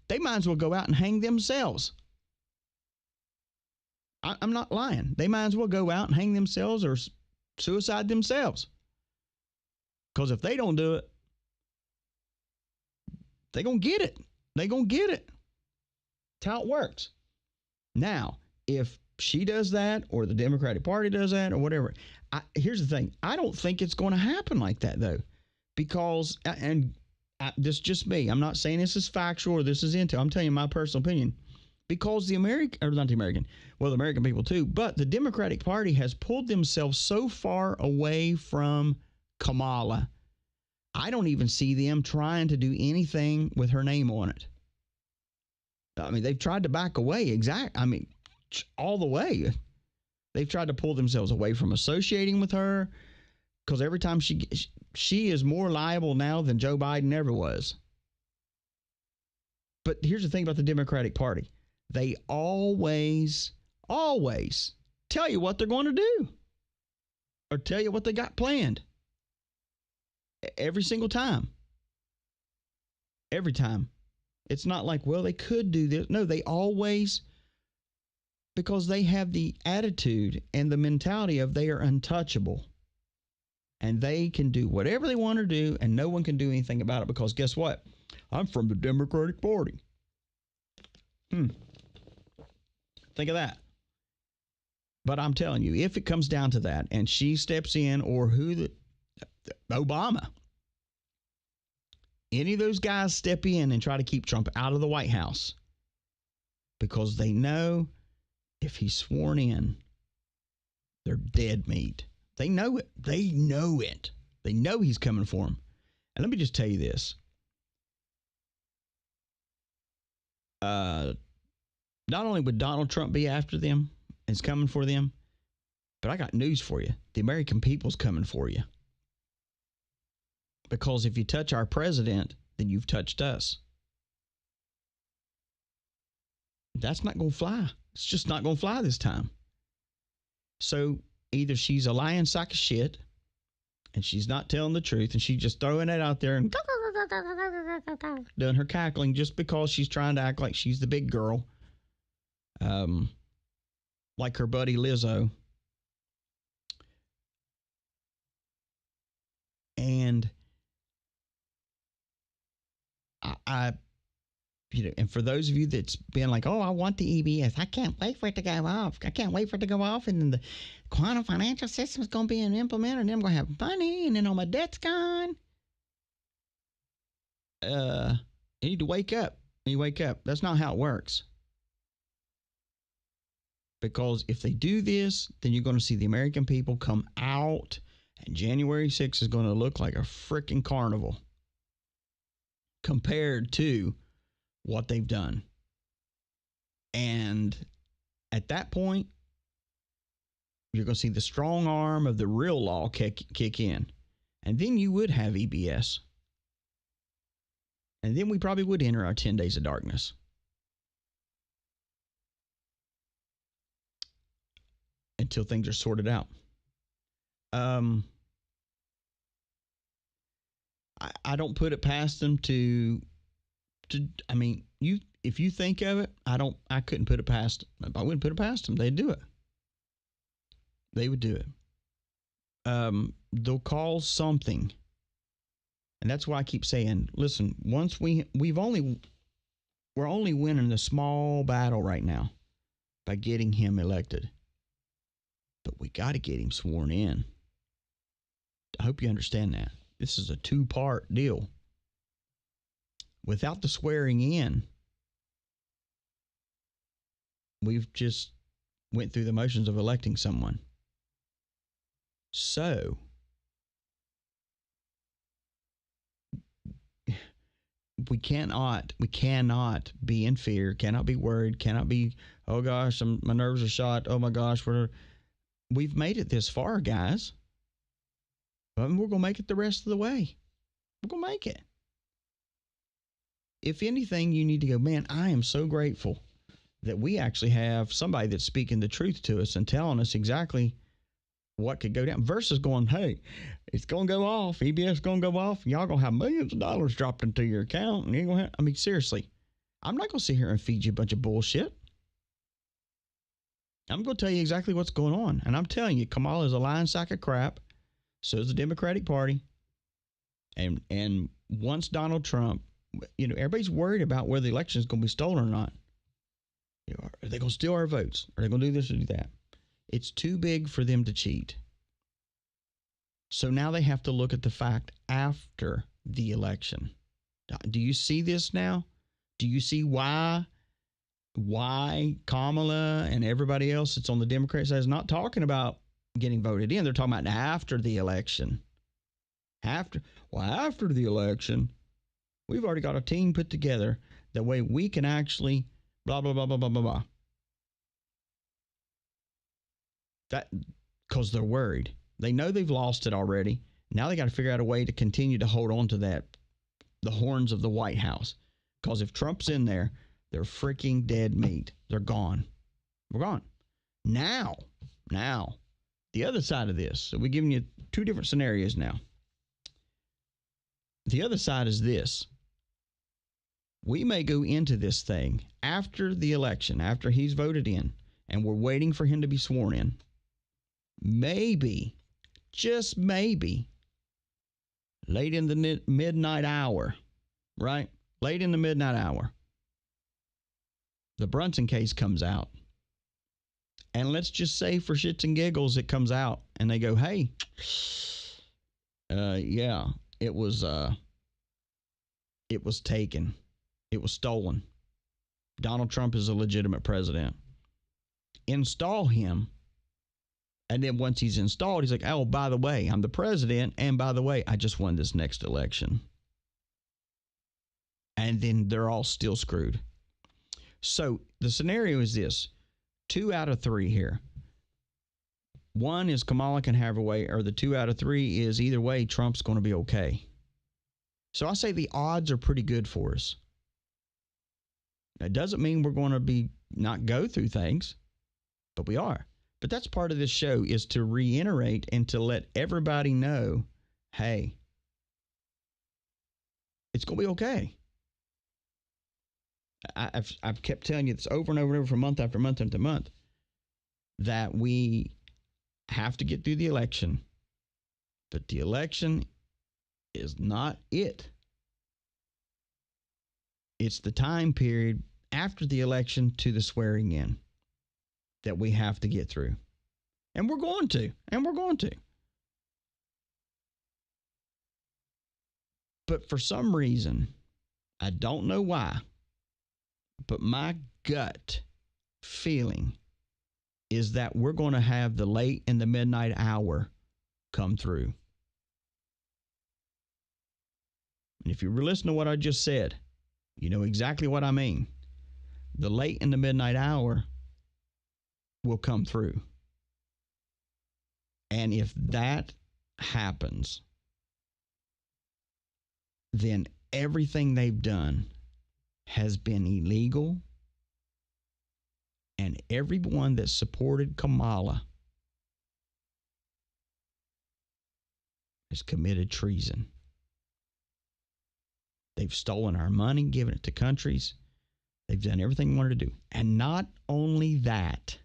They might as well go out and hang themselves. I'm not lying. They might as well go out and hang themselves or suicide themselves. Because if they don't do it, they're going to get it. They're going to get it. That's how it works. Now, if she does that or the Democratic Party does that or whatever, here's the thing. I don't think it's going to happen like that, though. Because, this is just me. I'm not saying this is factual or this is intel. I'm telling you my personal opinion. Because the American people too, but the Democratic Party has pulled themselves so far away from Kamala. I don't even see them trying to do anything with her name on it. I mean, they've tried to back away. All the way. They've tried to pull themselves away from associating with her because every time she is more liable now than Joe Biden ever was. But here's the thing about the Democratic Party. They always tell you what they're going to do or tell you what they got planned. Every single time. Every time. It's not like, well, they could do this. No, they always, because they have the attitude and the mentality of they are untouchable. And they can do whatever they want to do and no one can do anything about it because guess what? I'm from the Democratic Party. Think of that. But I'm telling you, if it comes down to that and she steps in or Obama, any of those guys step in and try to keep Trump out of the White House because they know if he's sworn in, they're dead meat. They know it. They know it. They know he's coming for them. And let me just tell you this. Not only would Donald Trump be after them and is coming for them, but I got news for you. The American people's coming for you. Because if you touch our president, then you've touched us. That's not going to fly. It's just not going to fly this time. So either she's a lying sack of shit and she's not telling the truth and she's just throwing it out there and doing her cackling just because she's trying to act like she's the big girl. Like her buddy Lizzo. And and for those of you that's been like, oh, I want the EBS. I can't wait for it to go off. I can't wait for it to go off. And then the quantum financial system is going to be implemented. And then I'm going to have money. And then all my debt's gone. You need to wake up. You wake up. That's not how it works. Because if they do this, then you're going to see the American people come out. And January 6th is going to look like a freaking carnival. Compared to what they've done. And at that point, You're going to see the strong arm of the real law kick in. And then you would have EBS. And then we probably would enter our 10 days of darkness. Until things are sorted out. I don't put it past them to I mean, if you think of it, I couldn't put it past them. I wouldn't put it past them. They'd do it. They would do it. They'll cause something. And that's why I keep saying, listen, once we're only winning the small battle right now by getting him elected. But we got to get him sworn in. I hope you understand that. This is a two-part deal. Without the swearing in, we've just went through the motions of electing someone. So, we cannot be in fear, cannot be worried, cannot be, oh gosh, my nerves are shot, oh my gosh, we've made it this far, guys. But we're going to make it the rest of the way. We're going to make it. If anything, you need to go, man, I am so grateful that we actually have somebody that's speaking the truth to us and telling us exactly what could go down versus going, hey, it's going to go off. EBS is going to go off. Y'all going to have millions of dollars dropped into your account. And you're gonna have, I mean, seriously, I'm not going to sit here and feed you a bunch of bullshit. I'm going to tell you exactly what's going on. And I'm telling you, Kamala is a lying sack of crap. So is the Democratic Party. And once Donald Trump, everybody's worried about whether the election is going to be stolen or not. Are they going to steal our votes? Are they going to do this or do that? It's too big for them to cheat. So now they have to look at the fact after the election. Do you see this now? Do you see why Kamala and everybody else that's on the Democrat side is not talking about getting voted in? They're talking about after the election. After the election, we've already got a team put together that way we can actually blah, blah, blah, blah, blah, blah, blah. That, because they're worried. They know they've lost it already. Now they got to figure out a way to continue to hold on to the horns of the White House. Because if Trump's in there, they're freaking dead meat. They're gone. We're gone. Now, the other side of this. So we're giving you two different scenarios now. The other side is this. We may go into this thing after the election, after he's voted in, and we're waiting for him to be sworn in. Maybe, just maybe, late in the midnight hour, right? Late in the midnight hour, the Brunson case comes out. And let's just say for shits and giggles, it comes out and they go, hey, yeah, it was taken. It was stolen. Donald Trump is a legitimate president. Install him. And then once he's installed, he's like, oh, by the way, I'm the president. And by the way, I just won this next election. And then they're all still screwed. So the scenario is this. 2 out of 3 here. One is Kamala can have her way, or the 2 out of 3 is either way, Trump's going to be okay. So I say the odds are pretty good for us. That doesn't mean we're going to not go through things, but we are. But that's part of this show, is to reiterate and to let everybody know, hey, it's going to be okay. I've kept telling you this over and over and over for month after month after month, that we have to get through the election. But the election is not it. It's the time period after the election to the swearing in that we have to get through. And we're going to. But for some reason, I don't know why, but my gut feeling is that we're going to have the late in the midnight hour come through. And if you were listening to what I just said, you know exactly what I mean. The late in the midnight hour will come through. And if that happens, then everything they've done has been illegal, and everyone that supported Kamala has committed treason. They've stolen our money, given it to countries. They've done everything they wanted to do. And not only that,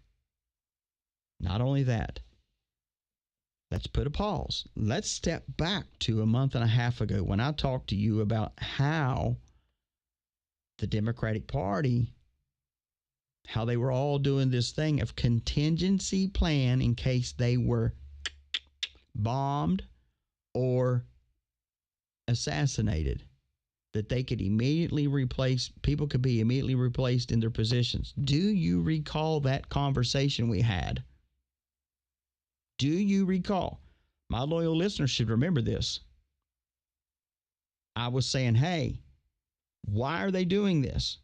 let's put a pause. Let's step back to a month and a half ago when I talked to you about how the Democratic Party, how they were all doing this thing of contingency plan in case they were bombed or assassinated, that they could immediately replace, people could be immediately replaced in their positions. Do you recall that conversation we had? Do you recall? My loyal listeners should remember this. I was saying, hey, why are they doing this?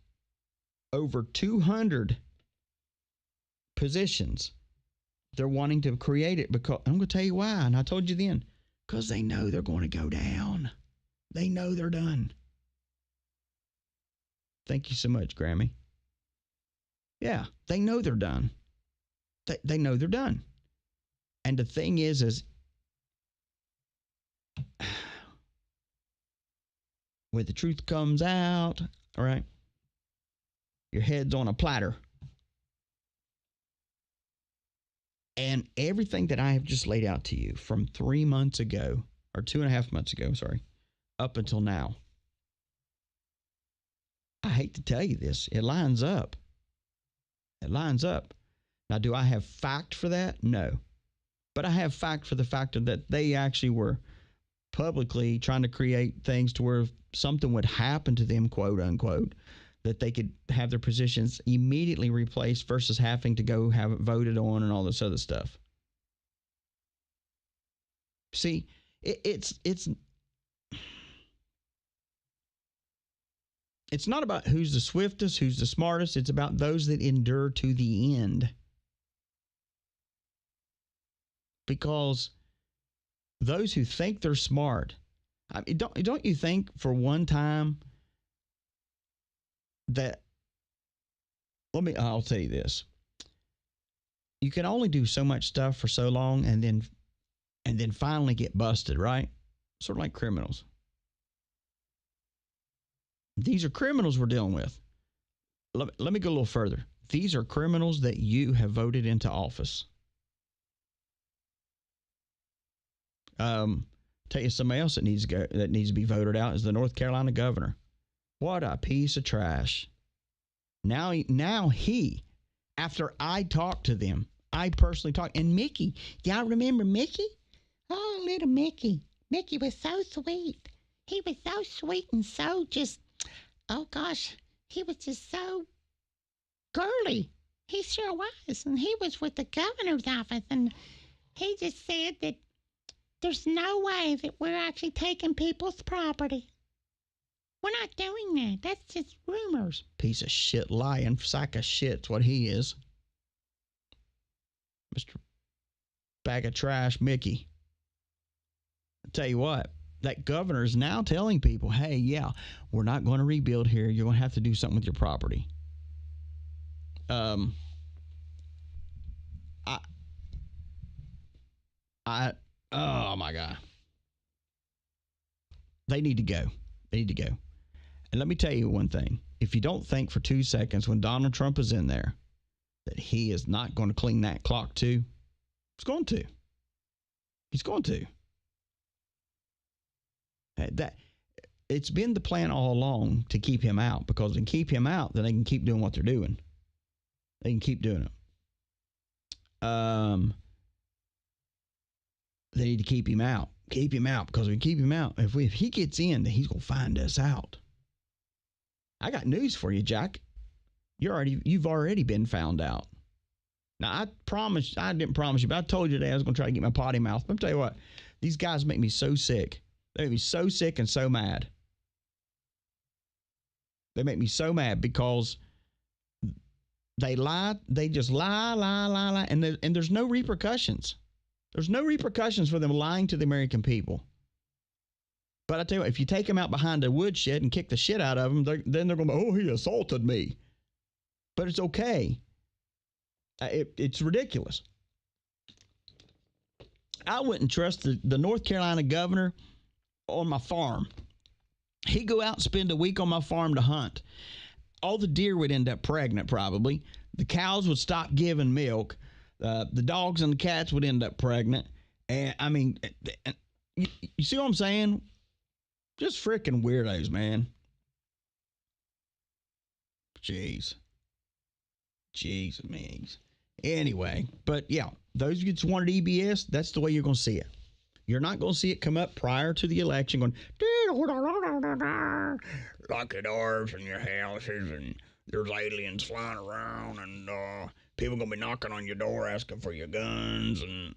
Over 200 positions. They're wanting to create it because, I'm going to tell you why, and I told you then, because they know they're going to go down. They know they're done. Thank you so much, Grammy. Yeah, they know they're done. They know they're done. And the thing is when the truth comes out, all right, your head's on a platter. And everything that I have just laid out to you from 3 months ago, or 2.5 months ago, sorry, up until now, I hate to tell you this, it lines up. It lines up. Now, do I have fact for that? No. But I have fact for the fact that they actually were publicly trying to create things to where if something would happen to them, quote unquote, that they could have their positions immediately replaced versus having to go have it voted on and all this other stuff. See, it's not about who's the swiftest, who's the smartest. It's about those that endure to the end. Because those who think they're smart, I mean, don't you think for one time that, I'll tell you this. You can only do so much stuff for so long and then finally get busted, right? Sort of like criminals. These are criminals we're dealing with. Let me go a little further. These are criminals that you have voted into office. Tell you somebody else that needs to be voted out is the North Carolina governor. What a piece of trash. Now he, after I talked to them, I personally talked, and Mickey, y'all remember Mickey? Oh, little Mickey. Mickey was so sweet. He was so sweet and so just, oh gosh, he was just so girly. He sure was. And he was with the governor's office, and he just said that there's no way that we're actually taking people's property. We're not doing that. That's just rumors. Piece of shit, lying sack of shit's what he is. Mr. Bag of Trash Mickey. I'll tell you what, that governor is now telling people, hey, yeah, we're not going to rebuild here. You're going to have to do something with your property. Oh my God. They need to go. They need to go. And let me tell you one thing. If you don't think for 2 seconds when Donald Trump is in there that he is not going to clean that clock too, he's going to. He's going to. That it's been the plan all along to keep him out, because if they keep him out, then they can keep doing what they're doing. They can keep doing it. They need to keep him out. Keep him out, because if we keep him out, if he gets in, then he's going to find us out. I got news for you, Jack. You've already been found out. Now, I didn't promise you, but I told you today I was going to try to get my potty mouth. But I'll tell you what, these guys make me so sick. They make me so sick and so mad. They make me so mad because they lie. They just lie, and there's no repercussions. There's no repercussions for them lying to the American people. But I tell you what, if you take them out behind a woodshed and kick the shit out of them, then they're going to, oh, he assaulted me. But it's okay. It's ridiculous. I wouldn't trust the North Carolina governor on my farm. He'd go out and spend a week on my farm to hunt. All the deer would end up pregnant probably. The cows would stop giving milk. The dogs and the cats would end up pregnant. And I mean, you see what I'm saying? Just freaking weirdos, man. Jeez, man. Anyway, but yeah, those of you that wanted EBS, that's the way you're going to see it. You're not going to see it come up prior to the election going, locking doors in your houses and there's aliens flying around and people going to be knocking on your door asking for your guns. And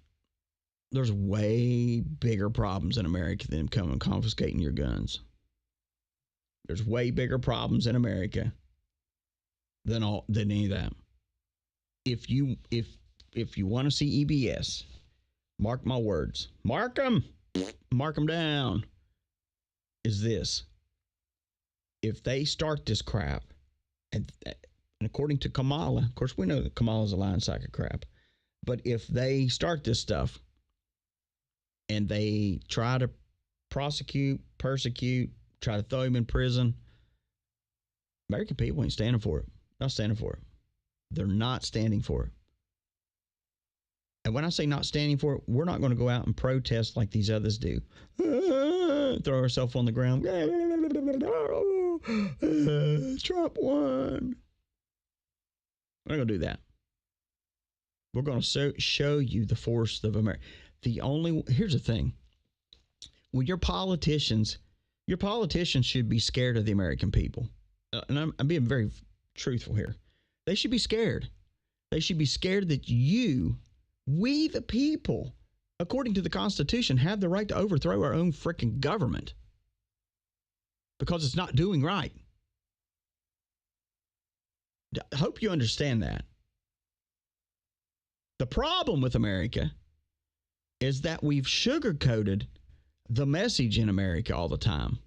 there's way bigger problems in America than coming and confiscating your guns. There's way bigger problems in America than any of that. If you want to see EBS, mark my words. Mark them down. Is this. If they start this crap, and according to Kamala, of course we know that Kamala's a lying sack of crap, but if they start this stuff and they try to prosecute, persecute, try to throw him in prison, American people ain't standing for it. Not standing for it. They're not standing for it. And when I say not standing for it, we're not going to go out and protest like these others do. Throw ourselves on the ground. Trump won. We're not going to do that. We're going to show you the force of America. Here's the thing. When your politicians should be scared of the American people. And I'm being very truthful here. They should be scared. They should be scared that we the people, according to the Constitution, have the right to overthrow our own freaking government because it's not doing right. I hope you understand that. The problem with America is that we've sugarcoated the message in America all the time.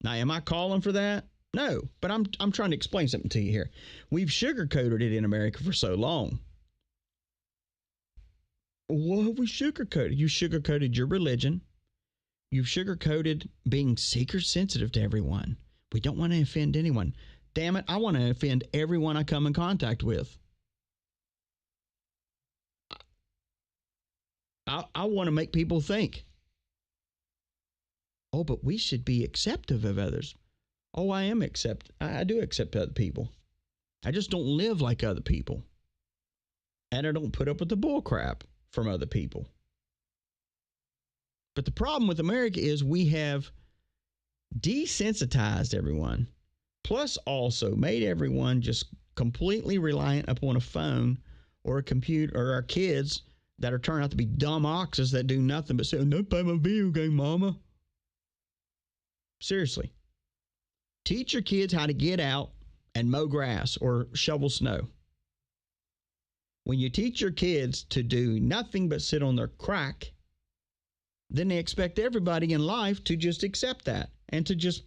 Now, am I calling for that? No, but I'm trying to explain something to you here. We've sugarcoated it in America for so long. What have we sugarcoated? You sugarcoated your religion. You've sugarcoated being seeker sensitive to everyone. We don't want to offend anyone. Damn it, I want to offend everyone I come in contact with. I want to make people think, oh, but we should be acceptive of others. Oh, I do accept other people. I just don't live like other people. And I don't put up with the bull crap from other people. But the problem with America is we have desensitized everyone, plus also made everyone just completely reliant upon a phone or a computer, or our kids that are turning out to be dumb oxes that do nothing but say, "Don't play my video game, mama." Seriously. Teach your kids how to get out and mow grass or shovel snow. When you teach your kids to do nothing but sit on their crack, then they expect everybody in life to just accept that and to just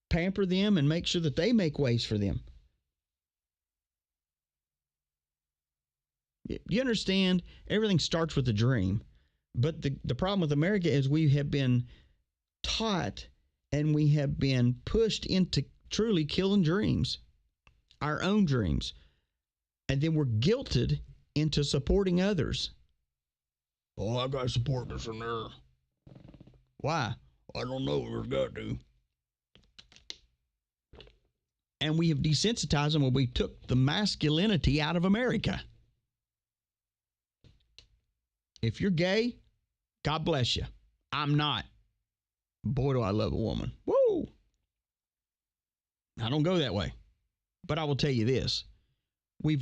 pamper them and make sure that they make ways for them. You understand? Everything starts with a dream. But the problem with America is we have been taught and we have been pushed into truly killing dreams, our own dreams. And then we're guilted into supporting others. Oh, I got to support this and there. Why? I don't know. We've got to. And we have desensitized them when we took the masculinity out of America. If you're gay, God bless you. I'm not. Boy, do I love a woman. Woo! I don't go that way. But I will tell you this. We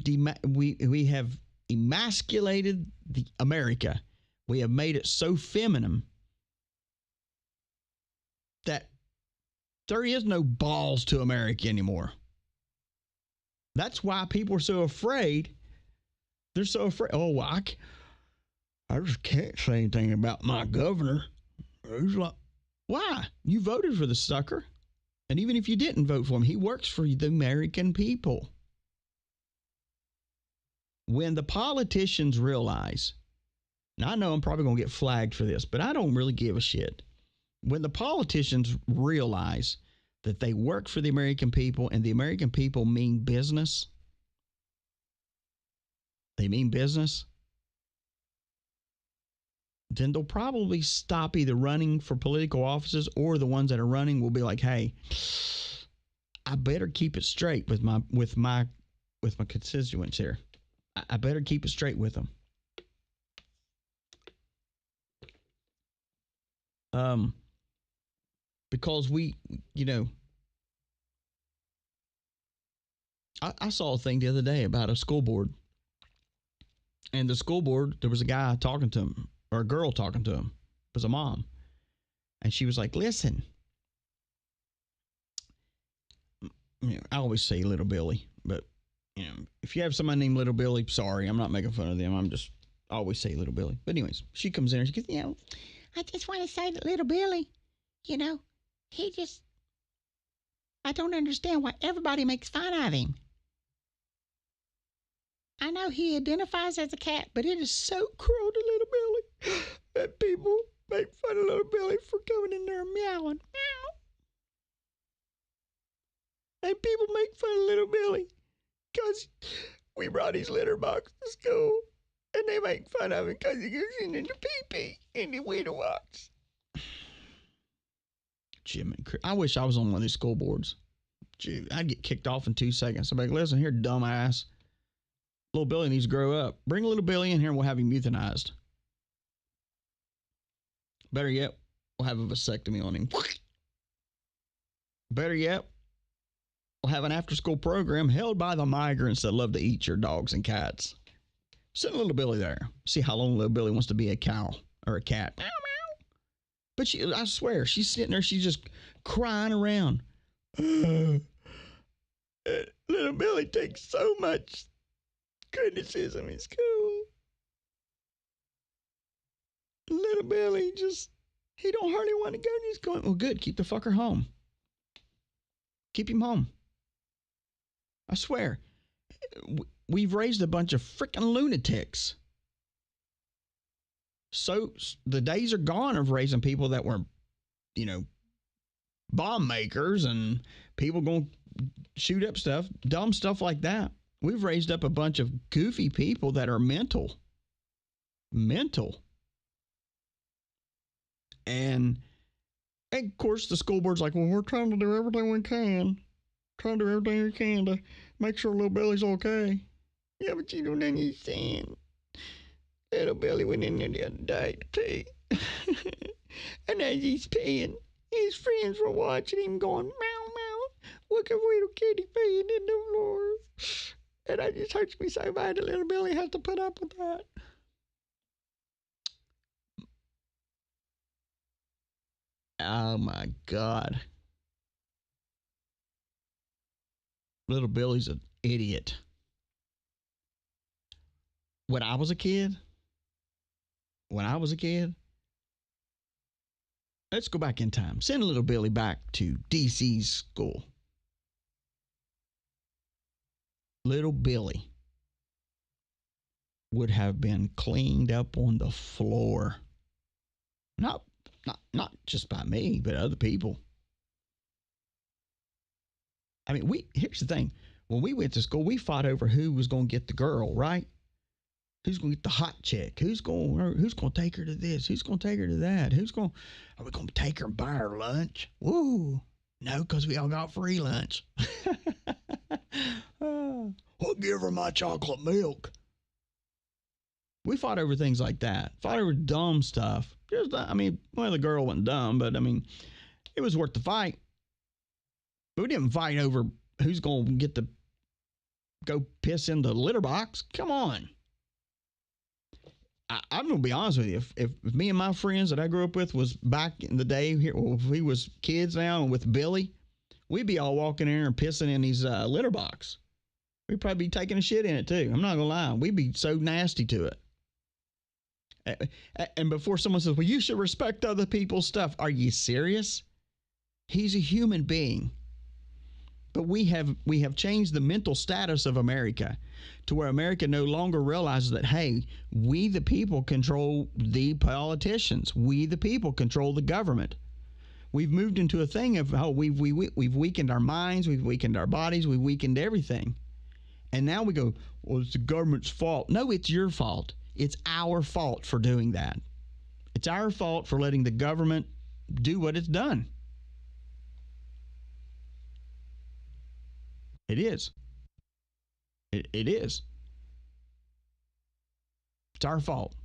have emasculated the America. We have made it so feminine that there is no balls to America anymore. That's why people are so afraid. They're so afraid. Oh, I just can't say anything about my governor. He's like, why? You voted for the sucker. And even if you didn't vote for him, he works for the American people. When the politicians realize, and I know I'm probably going to get flagged for this, but I don't really give a shit. When the politicians realize that they work for the American people and the American people mean business, they mean business, then they'll probably stop either running for political offices, or the ones that are running will be like, hey, I better keep it straight with my constituents here. I better keep it straight with them. Because I saw a thing the other day about a school board. And the school board, there was a guy talking to him, or a girl talking to him. It was a mom. And she was like, listen, I always say Little Billy, but if you have somebody named Little Billy, sorry, I'm not making fun of them. I always say Little Billy. But anyways, she comes in and she goes, I just want to say that Little Billy, I don't understand why everybody makes fun of him. I know he identifies as a cat, but it is so cruel to Little Billy that people make fun of Little Billy for coming in there meowing. Meow. And people make fun of Little Billy because we brought his litter box to school, and they make fun of him because he goes in the pee-pee in the litter box. Jim and Chris. I wish I was on one of these school boards. Gee, I'd get kicked off in 2 seconds. I'd be like, listen here, dumbass. Little Billy needs to grow up. Bring Little Billy in here and we'll have him euthanized. Better yet, we'll have a vasectomy on him. Better yet, we'll have an after-school program held by the migrants that love to eat your dogs and cats. Send Little Billy there. See how long Little Billy wants to be a cow or a cat. Meow, meow. But I swear, she's sitting there, she's just crying around. Little Billy takes so much criticism in school. Little Billy he don't hardly want to go. And he's going, well, good, keep the fucker home. Keep him home. I swear, we've raised a bunch of freaking lunatics. So the days are gone of raising people that were, bomb makers and people going to shoot up stuff, dumb stuff like that. We've raised up a bunch of goofy people that are mental. And of course, the school board's like, well, we're trying to do everything we can. To make sure Little Billy's okay. Yeah, but you don't understand. Little Billy went in there the other day to pee. And as he's peeing, his friends were watching him going, meow, meow. Look at little kitty peeing in the floor. And it just hurts me so bad that Little Billy has to put up with that. Oh, my God. Little Billy's an idiot. When I was a kid, let's go back in time. Send Little Billy back to DC's school. Little Billy would have been cleaned up on the floor. Not just by me, but other people. I mean, here's the thing. When we went to school, we fought over who was going to get the girl, right? Who's going to get the hot chick? Who's going to take her to this? Who's going to take her to that? Are we going to take her and buy her lunch? Woo. No, because we all got free lunch. I'll give her my chocolate milk. We fought over things like that. Fought over dumb stuff. The girl wasn't dumb, but it was worth the fight. But we didn't fight over who's going to go piss in the litter box. Come on. I'm going to be honest with you. If me and my friends that I grew up with was back in the day, here, if we was kids now and with Billy, we'd be all walking in there and pissing in his litter box. We'd probably be taking a shit in it too. I'm not going to lie. We'd be so nasty to it. And before someone says, well, you should respect other people's stuff. Are you serious? He's a human being. But we have changed the mental status of America to where America no longer realizes that, hey, we the people control the politicians. We the people control the government. We've moved into a thing of how we've weakened our minds, we've weakened our bodies, we've weakened everything. And now we go, well, it's the government's fault. No, it's your fault. It's our fault for doing that. It's our fault for letting the government do what it's done. It is. It is. It's our fault.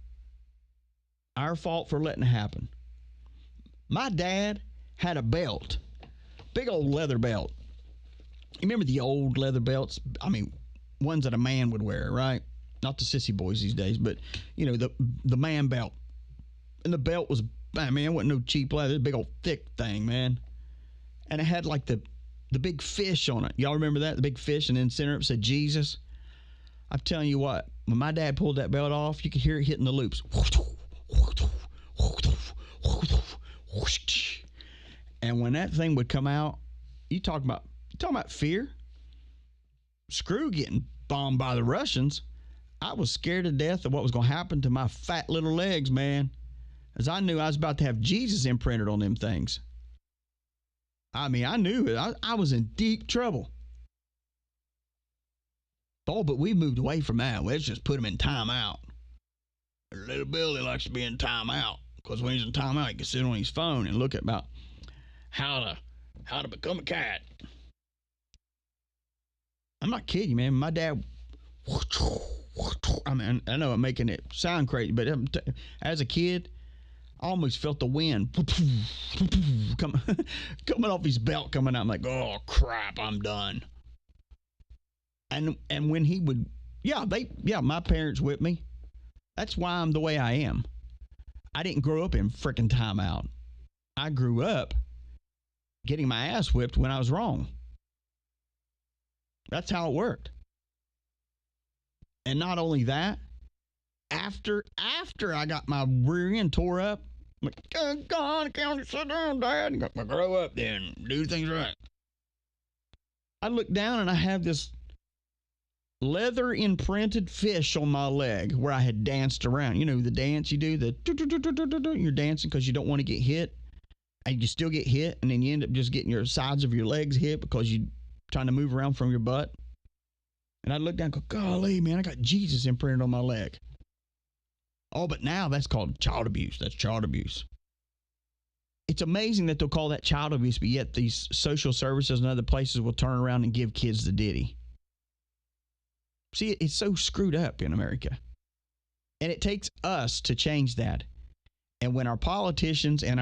Our fault for letting it happen. My dad had a belt, big old leather belt. You remember the old leather belts? I mean, ones that a man would wear, right? Not the sissy boys these days, but, you know, the man belt. And the belt was, I mean, it wasn't no cheap leather. It was a big old thick thing, man. And it had like the big fish on it. Y'all remember that? The big fish, and in the center it said Jesus. I'm telling you what, when my dad pulled that belt off, you could hear it hitting the loops. And when that thing would come out, you talking about fear? Screw getting bombed by the Russians. I was scared to death of what was going to happen to my fat little legs, man, as I knew I was about to have Jesus imprinted on them things. I mean, I knew it. I was in deep trouble. Oh, but we moved away from that. Let's just put him in timeout. Little Billy likes to be in timeout because when he's in timeout, he can sit on his phone and look at about how to become a cat. I'm not kidding you, man. My dad, I mean, I know I'm making it sound crazy, but as a kid, I almost felt the wind coming off his belt, coming out. I'm like, oh crap, I'm done. And when he would, my parents whipped me. That's why I'm the way I am. I didn't grow up in frickin' timeout. I grew up getting my ass whipped when I was wrong. That's how it worked. And not only that, after I got my rear end tore up, I'm like, oh, God, I can't sit down, Dad. I gotta grow up then, do things right. I look down and I have this leather imprinted fish on my leg where I had danced around. You know, the dance you do, you're dancing because you don't want to get hit, and you still get hit, and then you end up just getting your sides of your legs hit because you're trying to move around from your butt. And I look down and go, golly, man, I got Jesus imprinted on my leg. Oh, but now that's called child abuse. That's child abuse. It's amazing that they'll call that child abuse, but yet these social services and other places will turn around and give kids the ditty. See, it's so screwed up in America. And it takes us to change that. And when our politicians and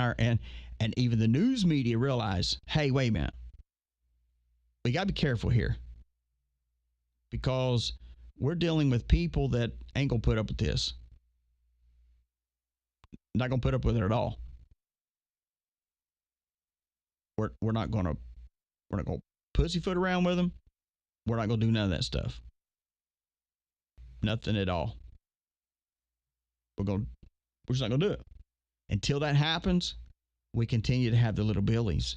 even the news media realize, hey, wait a minute, we got to be careful here. Because we're dealing with people that ain't going to put up with this. Not going to put up with it at all. We're not going to pussyfoot around with them. We're not going to do none of that stuff. Nothing at all. We're just not going to do it. Until that happens, we continue to have the little Billies.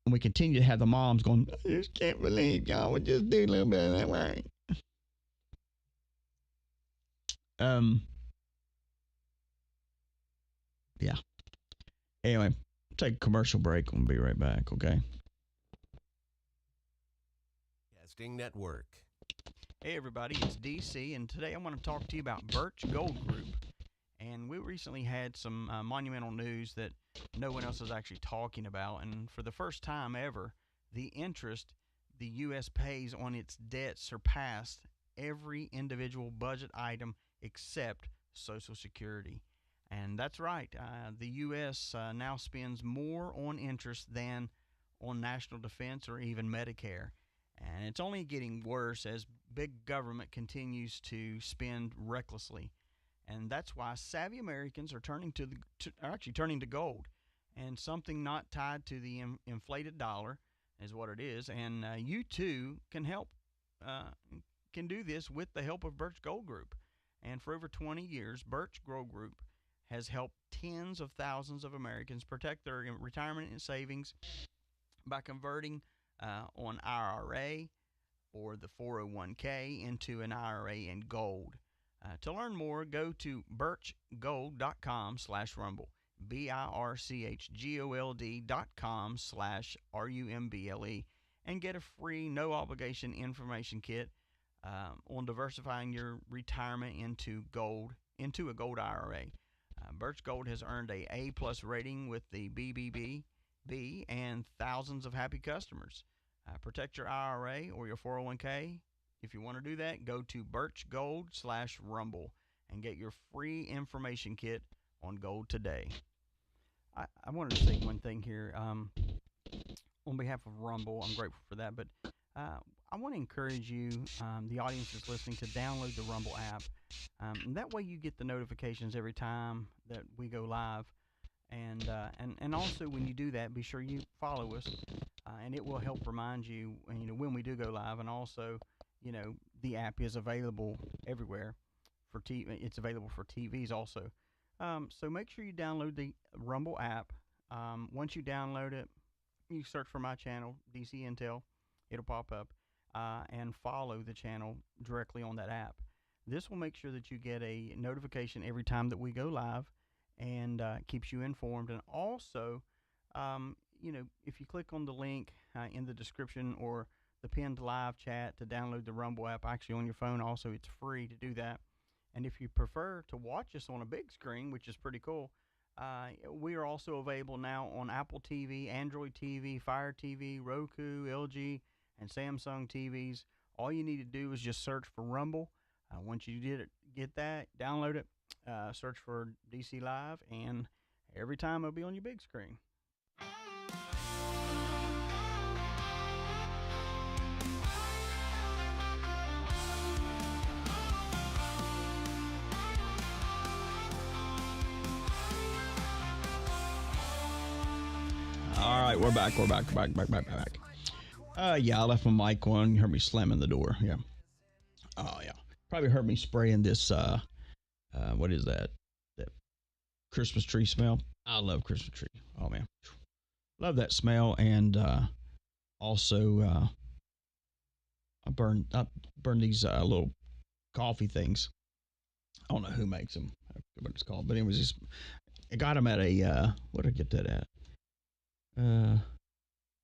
And we continue to have the moms going, I just can't believe y'all would just do a little bit of that way. Yeah. Anyway, take a commercial break. We'll be right back, okay? Casting Network. Hey, everybody, it's DC, and today I want to talk to you about Birch Gold Group. And we recently had some monumental news that no one else is actually talking about. And for the first time ever, the interest the U.S. pays on its debt surpassed every individual budget item except Social Security. And that's right. The U.S. Now spends more on interest than on national defense or even Medicare. And it's only getting worse as big government continues to spend recklessly. And that's why savvy Americans are turning to gold, and something not tied to the inflated dollar is what it is. And you too can help, can do this with the help of Birch Gold Group. And for over 20 years, Birch Grove Group has helped tens of thousands of Americans protect their retirement and savings by converting on IRA or the 401k into an IRA in gold. To learn more, go to birchgold.com/rumble, birchgold.com/rumble, and get a free, no obligation information kit on diversifying your retirement into a gold IRA. Birch Gold has earned a A+ rating with the BBB and thousands of happy customers. Protect your IRA or your 401k. If you want to do that, go to birchgold/rumble and get your free information kit on gold today. I wanted to say one thing here. On behalf of Rumble, I'm grateful for that, but I want to encourage you, the audience that's listening, to download the Rumble app. And that way you get the notifications every time that we go live. And also when you do that, be sure you follow us, and it will help remind you, when we do go live. And also, the app is available everywhere for TV. It's available for TVs also. So make sure you download the Rumble app. Once you download it, you search for my channel, DC Intel. It'll pop up, and follow the channel directly on that app. This will make sure that you get a notification every time that we go live, and keeps you informed. And also, if you click on the link in the description or the pinned live chat to download the Rumble app, actually on your phone also, it's free to do that. And if you prefer to watch us on a big screen, which is pretty cool, we are also available now on Apple TV, Android TV, Fire TV, Roku, LG, and Samsung TVs. All you need to do is just search for Rumble. Once you get that, download it, search for DC Live, and every time it'll be on your big screen. All right, we're back. Yeah, I left my mic on. You heard me slamming the door. Yeah. Oh, yeah. Probably heard me spraying this, what is that? That Christmas tree smell. I love Christmas tree. Oh, man. Love that smell. And also, I burned these little coffee things. I don't know who makes them. I don't know what it's called. But anyways, I got them at a, where did I get that at?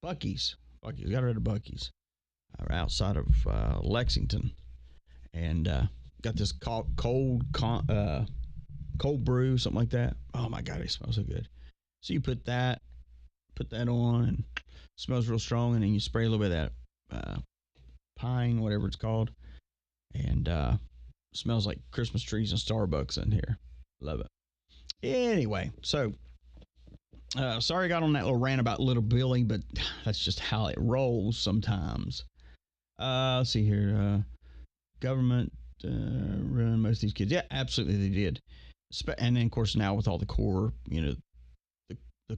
Buc-ee's. Got it at a Buc-ee's outside of Lexington, and got this cold brew, something like that. Oh my God, it smells so good. So you put that on, and it smells real strong, and then you spray a little bit of that pine, whatever it's called, and smells like Christmas trees and Starbucks in here. Love it. Anyway, so. Sorry I got on that little rant about little Billy, but that's just how it rolls sometimes. Let's see here. Government ruined most of these kids. Yeah, absolutely they did. And then, of course, now with all the core, the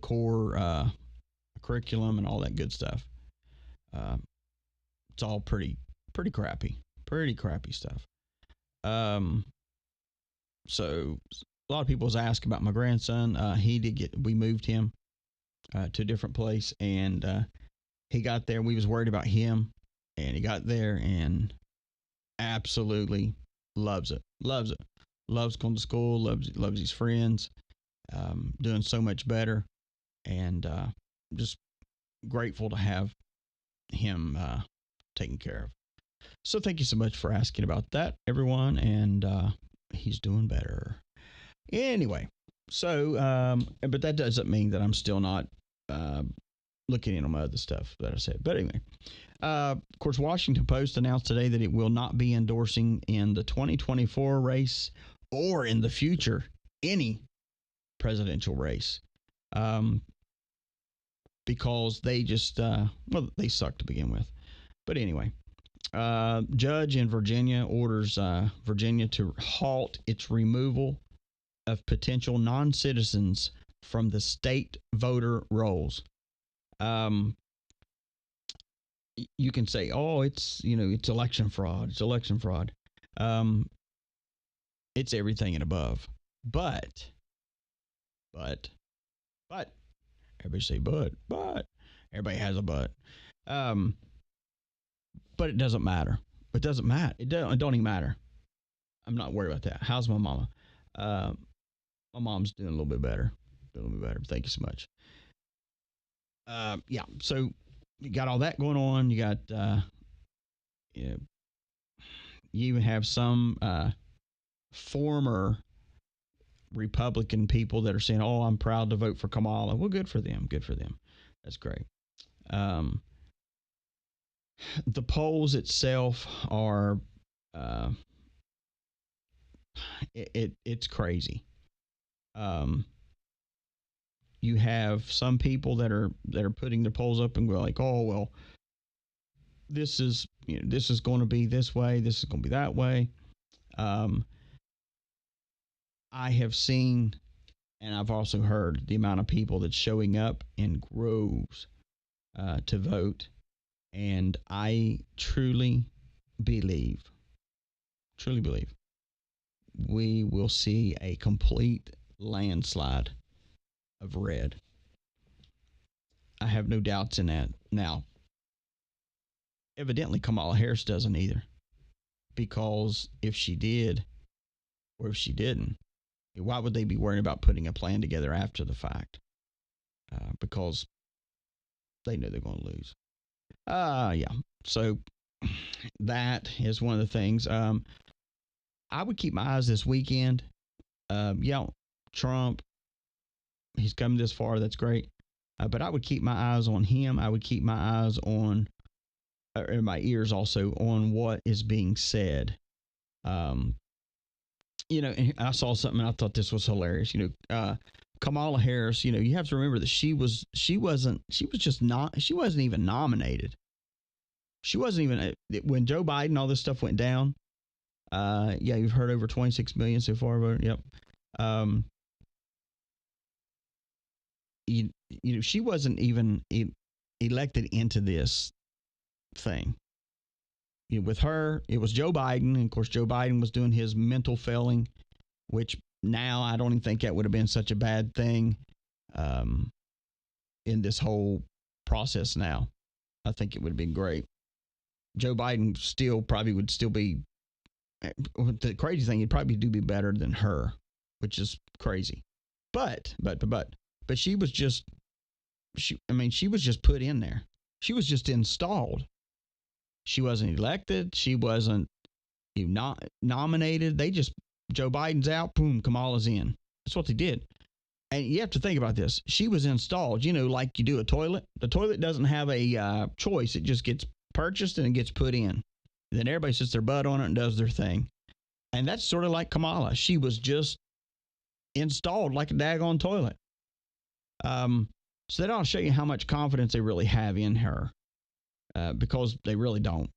core curriculum and all that good stuff, it's all pretty crappy. Pretty crappy stuff. So a lot of people was asked about my grandson. We moved him to a different place, and he got there. We was worried about him, and he got there and absolutely loves it. Loves going to school. Loves his friends. Doing so much better, and just grateful to have him taken care of. So thank you so much for asking about that, everyone, and he's doing better. Anyway, so, but that doesn't mean that I'm still not looking into my other stuff that I said. But anyway, of course, Washington Post announced today that it will not be endorsing in the 2024 race or in the future any presidential race, because they just, they suck to begin with. But anyway, judge in Virginia orders Virginia to halt its removal of potential non-citizens from the state voter rolls. You can say, oh, it's election fraud. It's election fraud. It's everything and above. But, everybody say but, everybody has a but. But it doesn't matter. It doesn't matter. It don't even matter. I'm not worried about that. How's my mama? My mom's doing a little bit better. Thank you so much. Yeah. So you got all that going on. You got, you even have some former Republican people that are saying, "Oh, I'm proud to vote for Kamala." Well, good for them. Good for them. That's great. The polls itself are, it's crazy. You have some people that are putting their polls up and go like, "Oh, well, this is going to be this way. This is going to be that way." I have seen, and I've also heard the amount of people that's showing up in groves to vote. And I truly believe we will see a complete landslide of red. I have no doubts in that. Now, evidently Kamala Harris doesn't either, because if she did or if she didn't, why would they be worrying about putting a plan together after the fact? Because they know they're going to lose. Yeah. So that is one of the things. I would keep my eyes this weekend. Yeah, Trump, he's come this far. That's great. But I would keep my eyes on him. I would keep my eyes on, or my ears also, on what is being said. You know, and I saw something and I thought this was hilarious. You know, Kamala Harris, you know, you have to remember that she wasn't even nominated. She wasn't even, when Joe Biden, all this stuff went down. Yeah, you've heard over 26 million so far voted. Yep. You know, she wasn't even elected into this thing. You know, with her, it was Joe Biden. And of course, Joe Biden was doing his mental failing, which now I don't even think that would have been such a bad thing in this whole process now. I think it would have been great. Joe Biden would still be, the crazy thing, he'd probably be better than her, which is crazy. But she was just, she was just put in there. She was just installed. She wasn't elected. She wasn't nominated. They just, Joe Biden's out, boom, Kamala's in. That's what they did. And you have to think about this. She was installed, you know, like you do a toilet. The toilet doesn't have a choice. It just gets purchased and it gets put in. Then everybody sits their butt on it and does their thing. And that's sort of like Kamala. She was just installed like a daggone toilet. So that ought to show you how much confidence they really have in her, because they really don't.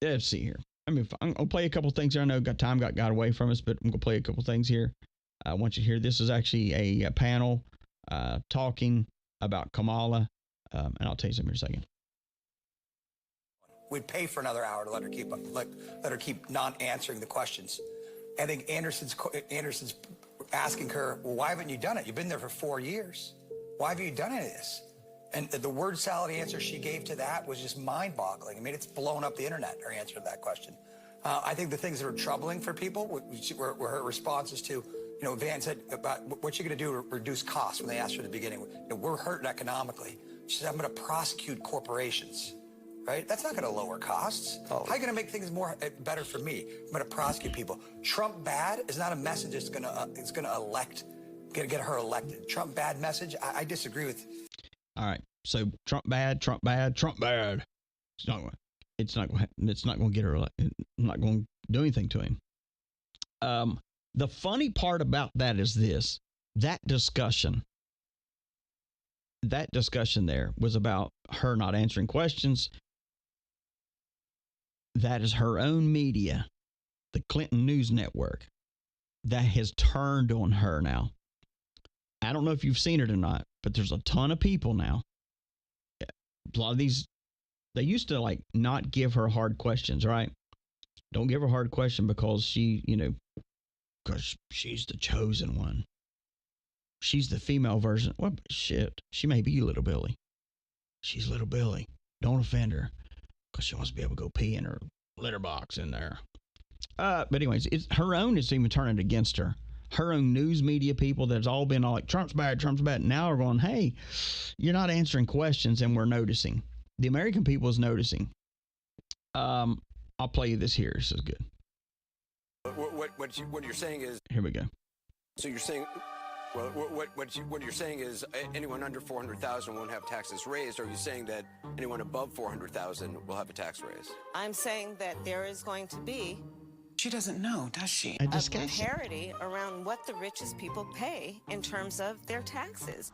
Let's see here. I mean, I'm going to play a couple things here. I know time got away from us, but I'm going to play a couple things here. I want you to hear. This is actually a panel talking about Kamala, and I'll tell you something in a second. We'd pay for another hour to let her keep not answering the questions. I think Anderson's asking her, well, why haven't you done it? You've been there for 4 years. Why haven't you done any of this? And the word salad answer she gave to that was just mind-boggling. I mean, it's blown up the internet, her answer to that question. I think the things that are troubling for people were her responses to, you know, Van said about what you're going to do to reduce costs when they asked her at the beginning. You know, we're hurting economically. She said, I'm going to prosecute corporations. Right? That's not going to lower costs. Oh. How are you going to make things better for me? I'm going to prosecute people. Trump bad is not a message that's going to get her elected. Trump bad message. I disagree with. All right. So Trump bad. It's not going to get her elected. Not going to do anything to him. The funny part about that is this: that discussion there was about her not answering questions. That is her own media, the Clinton News Network, that has turned on her now. I don't know if you've seen it or not, but there's a ton of people now. A lot of these, they used to like not give her hard questions, right? Don't give her a hard question because because she's the chosen one. She's the female version. Well, shit. She may be Little Billy. She's Little Billy. Don't offend her because she wants to be able to go pee in her litter box in there. But anyways, her own is even turning against her. Her own news media people that's all been all like, Trump's bad, now are going, hey, you're not answering questions, and we're noticing. The American people is noticing. I'll play you this here. This is good. What you're saying is... Here we go. So you're saying... Well, what you're saying is anyone under 400,000 won't have taxes raised, or are you saying that anyone above 400,000 will have a tax raise? I'm saying that there is going to be She doesn't know, does she? A discussion. parity around what the richest people pay in terms of their taxes.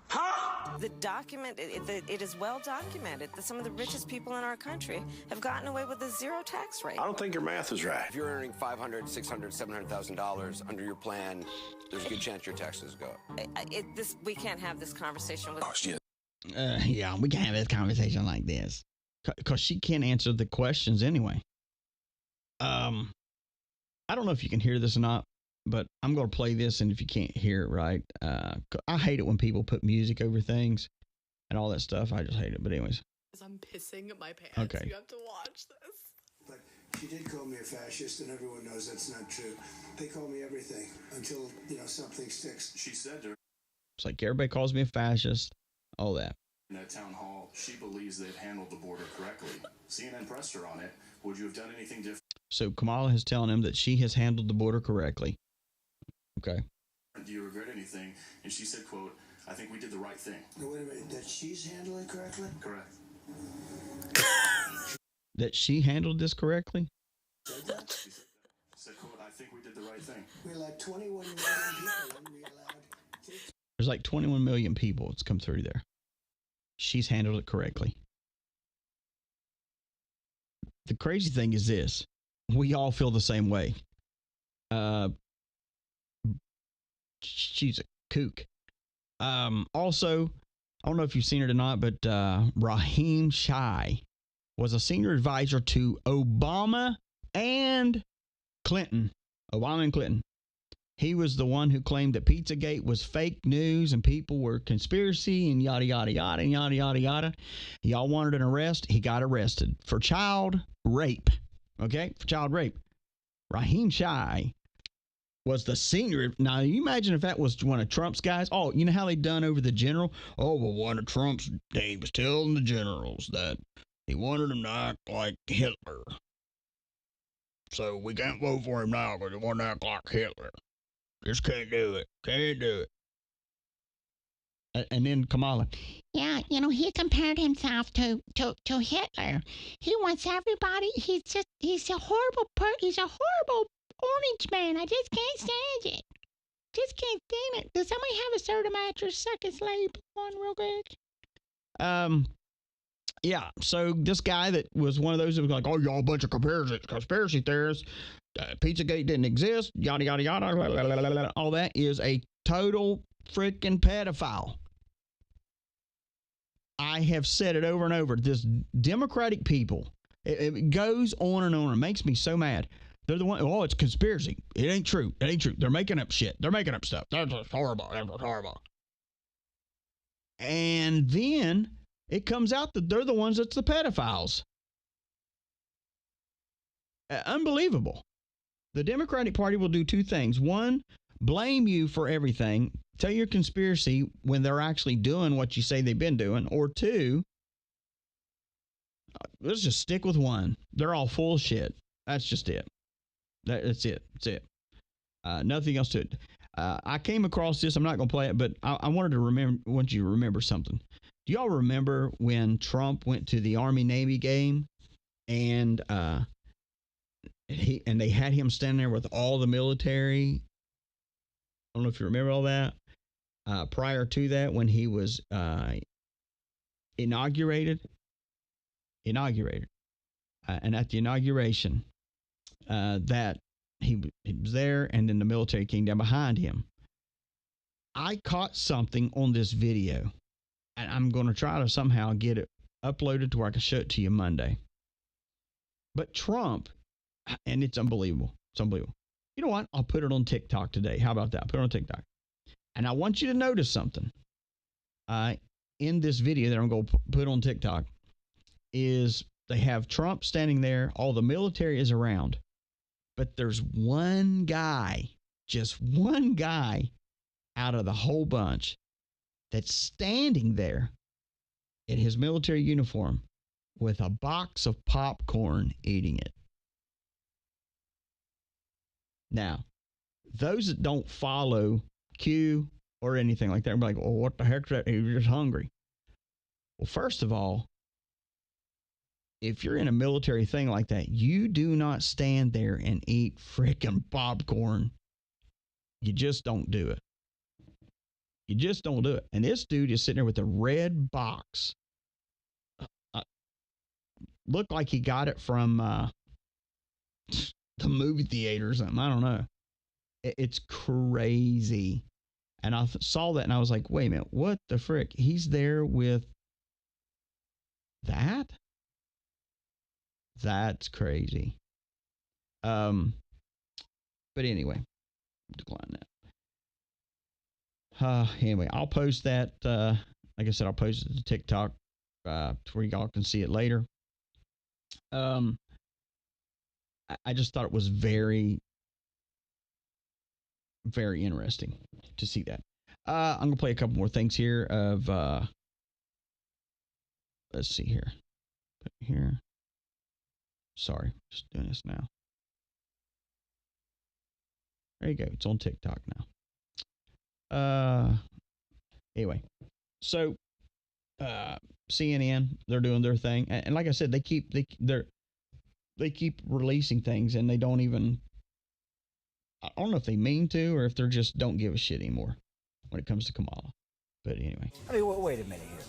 The document, it is well documented that some of the richest people in our country have gotten away with a zero tax rate. I don't think your math is right. If you're earning $500,000, $600,000, $700,000 under your plan, there's a good chance your taxes go up. We can't have this conversation with... Oh, shit. Yeah, we can't have this conversation like this because she can't answer the questions anyway. I don't know if you can hear this or not, but I'm going to play this, and if you can't hear it right, I hate it when people put music over things and all that stuff. I just hate it. But anyways. I'm pissing my pants. Okay. You have to watch this. But she did call me a fascist, and everyone knows that's not true. They call me everything until, something sticks. She said to It's like everybody calls me a fascist, all that. in that town hall, she believes they've handled the border correctly. CNN pressed her on it. Would you have done anything different? So Kamala is telling him that she has handled the border correctly. Okay. Do you regret anything? And she said, quote, I think we did the right thing. No, wait a minute, that she's handling correctly? Correct. That she handled this correctly? She said, quote, I think we did the right thing. We're like 21 million people, and we allowed... There's like 21 million people that's come through there. She's handled it correctly. The crazy thing is this. We all feel the same way. She's a kook. Also, I don't know if you've seen it or not, but Raheem Shai was a senior advisor to Obama and Clinton. Obama and Clinton. He was the one who claimed that Pizzagate was fake news and people were conspiracy and yada, yada, yada, and yada, yada, yada. Y'all wanted an arrest. He got arrested for child rape. Okay? For child rape. Raheem Shai was the senior. Now, you imagine if that was one of Trump's guys. Oh, you know how they done over the general? Oh, well, one of Trump's, he was telling the generals that he wanted them to act like Hitler. So we can't vote for him now because he wanted to act like Hitler. Just can't do it. Can't do it. And then Kamala. Yeah, he compared himself to Hitler. He wants everybody. He's a horrible he's a horrible orange man. I just can't stand it. Just can't stand it. Does somebody have a soda mattress suck his leg on real quick? Yeah. So this guy that was one of those that was like, oh, y'all a bunch of conspiracy theorists. Pizzagate didn't exist. Yada, yada, yada. Blah, blah, blah, blah. All that is a total freaking pedophile. I have said it over and over. This Democratic people, it goes on and on. It makes me so mad. They're the one, oh, it's conspiracy. It ain't true. It ain't true. They're making up shit. They're making up stuff. That's horrible. That's horrible. And then it comes out that they're the ones that's the pedophiles. Unbelievable. The Democratic Party will do two things. One, blame you for everything. Tell your conspiracy when they're actually doing what you say they've been doing. Or two, let's just stick with one. They're all full of shit. That's just it. That's it. That's it. Nothing else to it. I came across this. I'm not going to play it, but I want you to remember something. Do y'all remember when Trump went to the Army-Navy game and they had him standing there with all the military? I don't know if you remember all that. Prior to that, when he was inaugurated, and at the inauguration, that he was there, and then the military came down behind him. I caught something on this video, and I'm going to try to somehow get it uploaded to where I can show it to you Monday. But Trump And it's unbelievable. It's unbelievable. You know what? I'll put it on TikTok today. How about that? I'll put it on TikTok. And I want you to notice something. In this video that I'm going to put on TikTok is they have Trump standing there. All the military is around. But there's one guy, just one guy out of the whole bunch that's standing there in his military uniform with a box of popcorn eating it. Now, those that don't follow Q or anything like that are like, well, what the heck is that? He was just hungry. Well, first of all, if you're in a military thing like that, you do not stand there and eat freaking popcorn. You just don't do it. You just don't do it. And this dude is sitting there with a red box. Looked like he got it from the movie theater or something. I don't know. It's crazy. And I saw that and I was like, wait a minute, what the frick? He's there with that? That's crazy. But anyway, decline that. Anyway, I'll post that. Like I said, I'll post it to TikTok where y'all can see it later. I just thought it was very, very interesting to see that. I'm going to play a couple more things here of, let's see here. Put it here. Sorry, just doing this now. There you go. It's on TikTok now. Anyway, so CNN, they're doing their thing, and like I said, they keep releasing things, and they don't even. I don't know if they mean to or if they're just don't give a shit anymore when it comes to Kamala. But anyway. I mean, wait a minute here.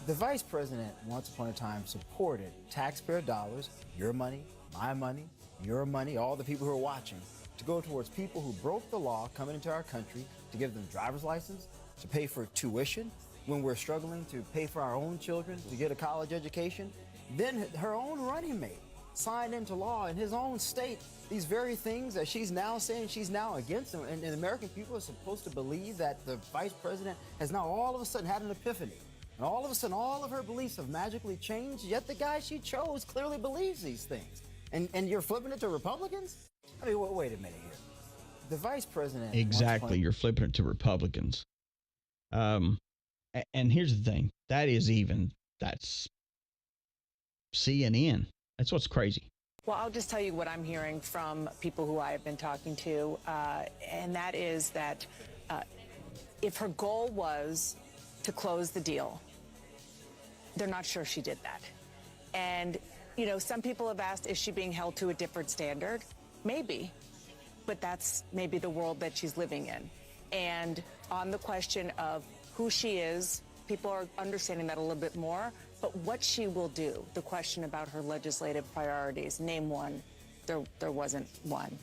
The vice president, once upon a time, supported taxpayer dollars, your money, my money, your money, all the people who are watching, to go towards people who broke the law coming into our country, to give them driver's license, to pay for tuition when we're struggling to pay for our own children to get a college education. Then her own running mate signed into law in his own state these very things that she's now saying she's now against them. And the American people are supposed to believe that the vice president has now all of a sudden had an epiphany. And all of a sudden, all of her beliefs have magically changed, yet the guy she chose clearly believes these things. And you're flipping it to Republicans? I mean, wait a minute here. The vice president... Exactly, you're flipping it to Republicans. And here's the thing. That's CNN. That's what's crazy. Well, I'll just tell you what I'm hearing from people who I have been talking to, and that is that if her goal was to close the deal, they're not sure she did that. And, you know, some people have asked, is she being held to a different standard? Maybe, but that's maybe the world that she's living in. And on the question of who she is, people are understanding that a little bit more, but what she will do, the question about her legislative priorities, name one, there wasn't one.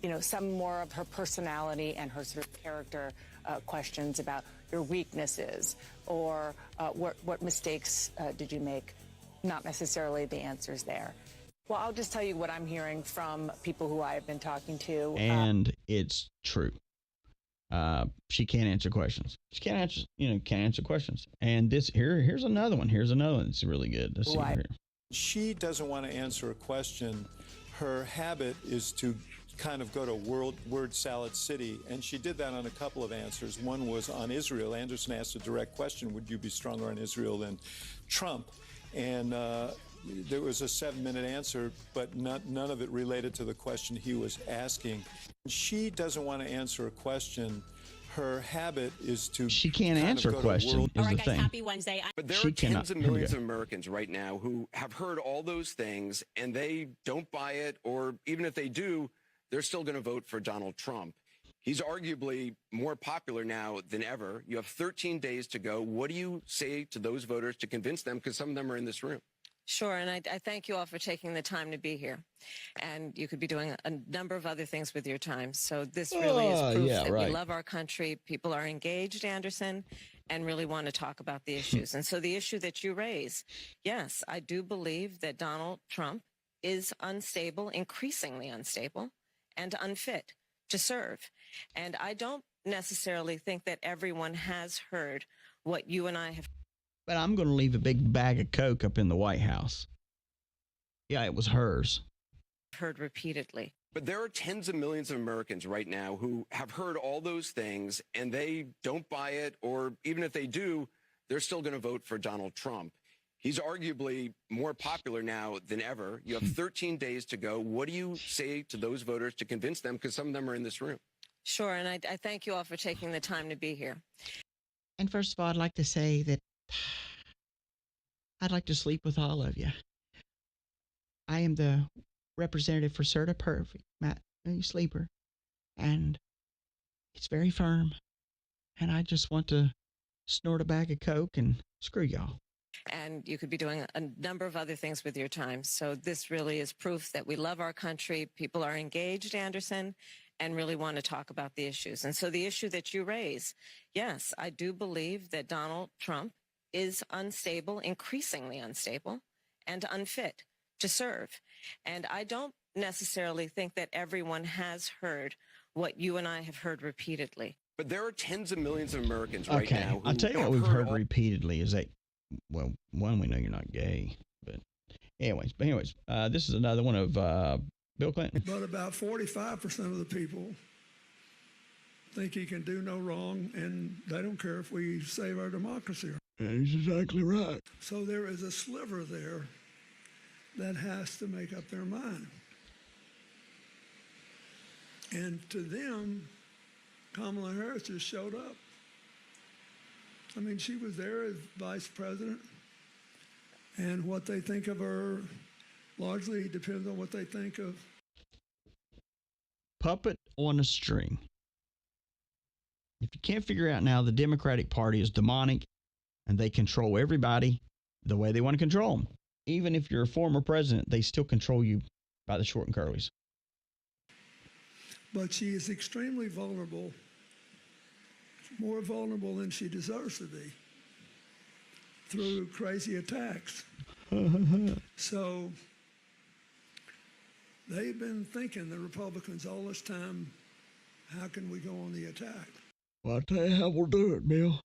You know, some more of her personality and her sort of character questions about your weaknesses or what mistakes did you make? Not necessarily the answers there. Well, I'll just tell you what I'm hearing from people who I have been talking to. And it's true. She can't answer questions. She can't answer questions. And here's another one. Here's another one that's really good. Let's see here. She doesn't want to answer a question. Her habit is to kind of go to word salad city, and she did that on a couple of answers. One was on Israel. Anderson asked a direct question, would you be stronger on Israel than Trump? And there was a 7-minute answer, but none of it related to the question he was asking. She doesn't want to answer a question. Her habit is to... She can't answer a question, is the thing. Happy Wednesday. But there are tens of millions of Americans right now who have heard all those things, and they don't buy it, or even if they do, they're still going to vote for Donald Trump. He's arguably more popular now than ever. You have 13 days to go. What do you say to those voters to convince them? Because some of them are in this room. Sure, and I thank you all for taking the time to be here. And you could be doing a number of other things with your time. So this really is proof that we love our country. People are engaged, Anderson, and really want to talk about the issues. And so the issue that you raise, yes, I do believe that Donald Trump is unstable, increasingly unstable, and unfit to serve. And I don't necessarily think that everyone has heard what you and I have. But I'm going to leave a big bag of Coke up in the White House. Yeah, it was hers. Heard repeatedly. But there are tens of millions of Americans right now who have heard all those things and they don't buy it, or even if they do, they're still going to vote for Donald Trump. He's arguably more popular now than ever. You have 13 days to go. What do you say to those voters to convince them? Because some of them are in this room. Sure, and I thank you all for taking the time to be here. And first of all, I'd like to say that I'd like to sleep with all of you. I am the representative for Certa Perfect, Matt, sleeper, and it's very firm. And I just want to snort a bag of Coke and screw y'all. And you could be doing a number of other things with your time. So this really is proof that we love our country. People are engaged, Anderson, and really want to talk about the issues. And so the issue that you raise, yes, I do believe that Donald Trump is unstable, increasingly unstable, and unfit to serve. And I don't necessarily think that everyone has heard what you and I have heard repeatedly. But there are tens of millions of Americans right Okay, now who I'll tell you what have we've heard all- repeatedly is that, well, one, we know you're not gay, but anyways, this is another one of Bill Clinton. But about 45% of the people think he can do no wrong, and they don't care if we save our democracy. He's exactly right. So there is a sliver there that has to make up their mind. And to them, Kamala Harris just showed up. I mean, she was there as vice president, and what they think of her largely depends on what they think of. Puppet on a string. If you can't figure out now, the Democratic Party is demonic, and they control everybody the way they want to control them. Even if you're a former president, they still control you by the short and curlies. But she is extremely vulnerable, more vulnerable than she deserves to be, through crazy attacks. So they've been thinking, the Republicans, all this time, how can we go on the attack? Well, I'll tell you how we'll do it, Bill.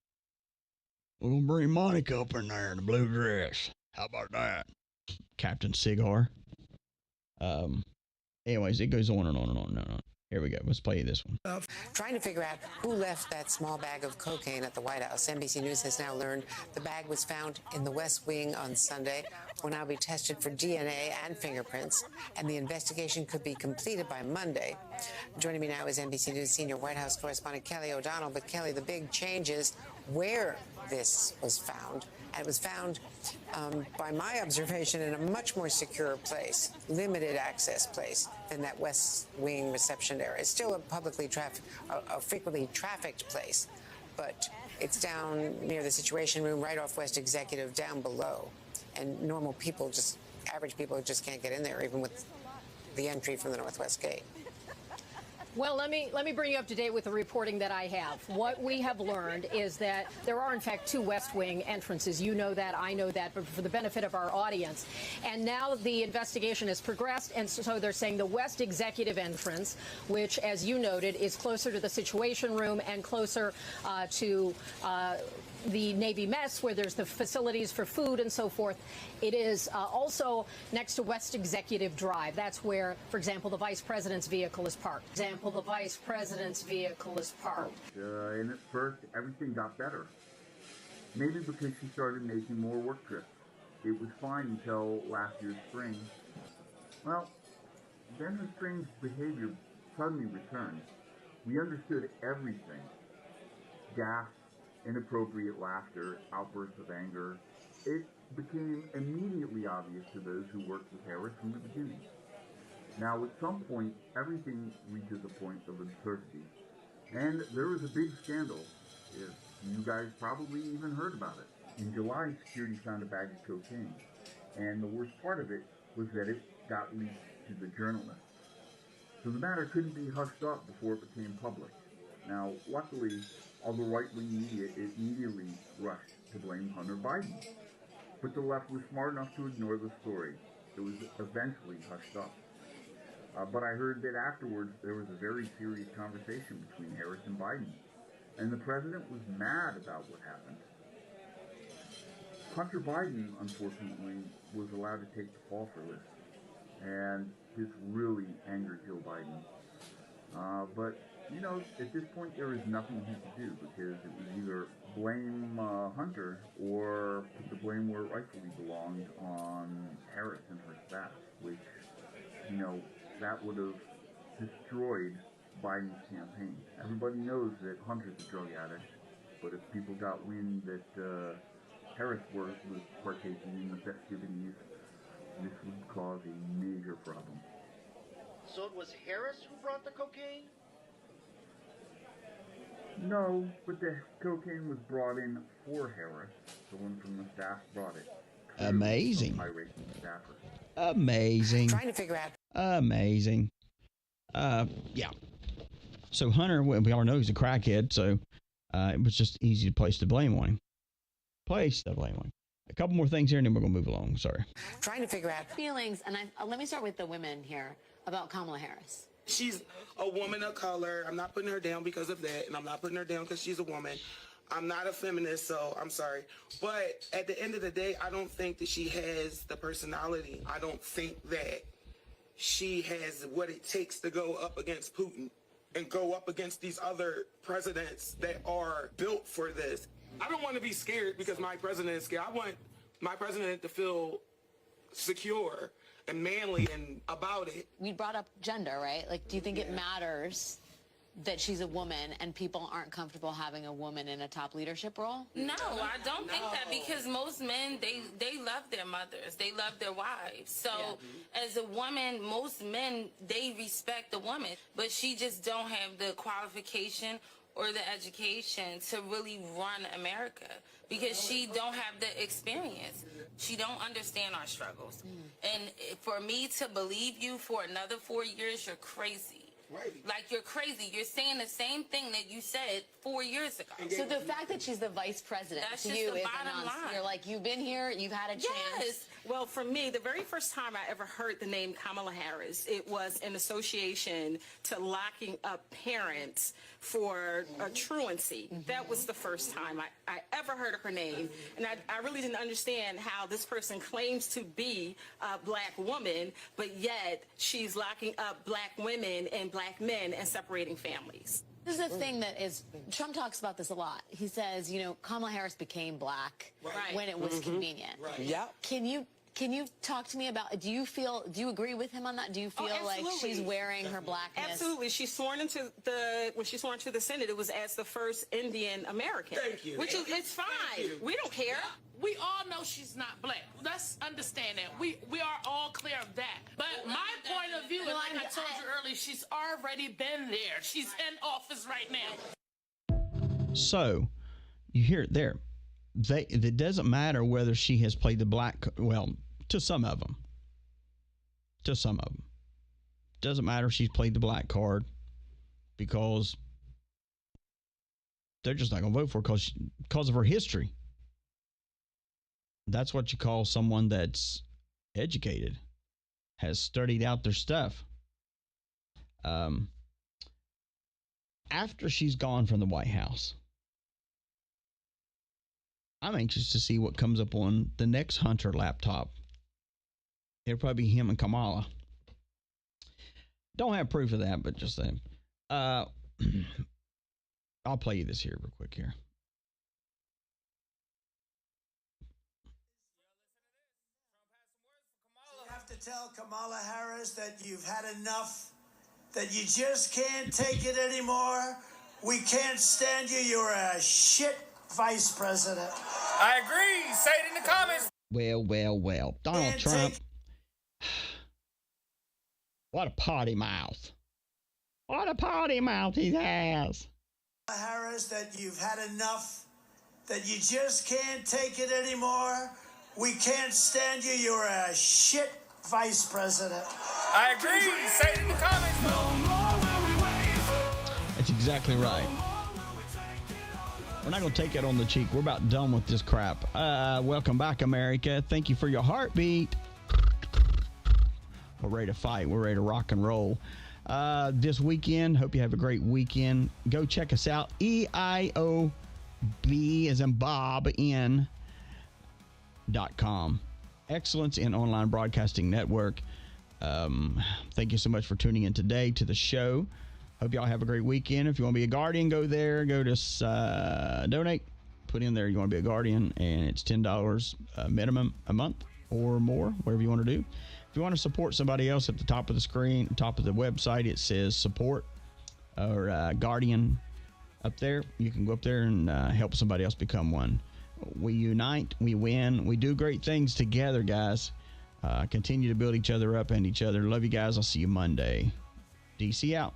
We're going to bring Monica up in there in the blue dress. How about that? Captain Cigar. Anyways, it goes on and on and on and on. Here we go. Let's play this one. Trying to figure out who left that small bag of cocaine at the White House. NBC News has now learned the bag was found in the West Wing on Sunday. Will now be tested for DNA and fingerprints, and the investigation could be completed by Monday. Joining me now is NBC News senior White House correspondent Kelly O'Donnell. But Kelly, the big change is where this was found. And it was found, by my observation, in a much more secure place, limited access place than that West Wing reception area. It's still a frequently trafficked place, but it's down near the Situation Room, right off West Executive, down below. And normal people, average people just can't get in there, even with the entry from the Northwest Gate. Well, let me bring you up to date with the reporting that I have. What we have learned is that there are, in fact, two West Wing entrances. You know that, I know that, but for the benefit of our audience. And now the investigation has progressed, and so they're saying the West Executive entrance, which, as you noted, is closer to the Situation Room and closer to the Navy mess, where there's the facilities for food and so forth. It is also next to West Executive Drive. That's where, for example, the vice president's vehicle is parked. And at first, everything got better. Maybe because she started making more work trips. It was fine until last year's spring. Well, then her strange behavior suddenly returned. We understood everything. Gasps, inappropriate laughter, outbursts of anger. It became immediately obvious to those who worked with Harris from the beginning. Now, at some point, everything reaches a point of absurdity. And there was a big scandal. You guys probably even heard about it. In July, security found a bag of cocaine. And the worst part of it was that it got leaked to the journalists. So the matter couldn't be hushed up before it became public. Now, luckily, all the right-wing media immediately rushed to blame Hunter Biden. But the left was smart enough to ignore the story. it was eventually hushed up. But I heard that afterwards there was a very serious conversation between Harris and Biden, and the president was mad about what happened. Hunter Biden, unfortunately, was allowed to take the fall for this, and this really angered Joe Biden. But, you know, at this point there is nothing he could do, because it was either blame Hunter or put the blame where it rightfully belonged on Harris and her staff, which, you know, that would have destroyed Biden's campaign. Everybody knows that Hunter's a drug addict, but if people got wind that Harris was partaking in the festivities, this would cause a major problem. So it was Harris who brought the cocaine? No, but the cocaine was brought in for Harris. Someone from the staff brought it. Amazing. High-ranking staffer. Amazing. Trying to figure out. Amazing. Yeah. So Hunter, we all know he's a crackhead, so it was just easy to place the blame on him. A couple more things here, and then we're going to move along. Sorry. Trying to figure out feelings, and let me start with the women here about Kamala Harris. She's a woman of color. I'm not putting her down because of that, and I'm not putting her down because she's a woman. I'm not a feminist, so I'm sorry. But at the end of the day, I don't think that she has the personality. I don't think that she has what it takes to go up against Putin and go up against these other presidents that are built for this. I don't want to be scared because my president is scared. I want my president to feel secure and manly and about it. We brought up gender, right? Like, do you think it matters that she's a woman and people aren't comfortable having a woman in a top leadership role? No, I don't think that, because most men, they love their mothers. They love their wives. So as a woman, most men, they respect the woman, but she just don't have the qualification or the education to really run America, because she don't have the experience. She don't understand our struggles. And for me to believe you for another 4 years, you're crazy. Right. Like, you're crazy. You're saying the same thing that you said 4 years ago. So the fact that she's the vice president That's to just you the is bottom a line. You're like, you've been here, you've had a chance. Yes. Well, for me, the very first time I ever heard the name Kamala Harris, it was in association to locking up parents for truancy. That was the first time I ever heard of her name. And I really didn't understand how this person claims to be a black woman, but yet she's locking up black women and black men and separating families. This is the thing that is, Trump talks about this a lot. He says, you know, Kamala Harris became black when it was convenient. Yeah. Can you talk to me about, do you agree with him on that? Do you feel like she's wearing her blackness? Absolutely. She's sworn into when she sworn to the Senate, it was as the first Indian American. Thank you. Which is, it's fine. We don't care. We all know she's not black. Let's understand that. We are all clear of that. But my point of view, and like I told you earlier, she's already been there. She's in office right now. So, you hear it there. It doesn't matter whether she has played the black, well, to some of them. Doesn't matter if she's played the black card, because they're just not going to vote for her because of her history. That's what you call someone that's educated, has studied out their stuff. After she's gone from the White House, I'm anxious to see what comes up on the next Hunter laptop. It'll probably be him and Kamala. Don't have proof of that, but just saying. I'll play you this here real quick here. You have to tell Kamala Harris that you've had enough, that you just can't take it anymore. We can't stand you. You're a shit vice president. I agree. Say it in the comments. Well. Donald Trump. What a potty mouth. What a potty mouth he has. Harris, that you've had enough, that you just can't take it anymore. We can't stand you. You're a shit vice president. I agree. Say it in the comments. That's exactly right. We're not going to take it on the cheek. We're about done with this crap. Welcome back, America. Thank you for your heartbeat. We're ready to fight. We're ready to rock and roll. This weekend, hope you have a great weekend. Go check us out. EIOB as in Bob in.com. Excellence in Online Broadcasting Network. Thank you so much for tuning in today to the show. Hope y'all have a great weekend. If you want to be a guardian, go there. Go to donate. Put in there you want to be a guardian, and it's $10 minimum a month or more, whatever you want to do. If you want to support somebody else, at the top of the screen, top of the website, it says support or guardian up there. You can go up there and help somebody else become one. We unite, we win, we do great things together, guys. Continue to build each other up and each other. Love you guys. I'll see you Monday. DC out.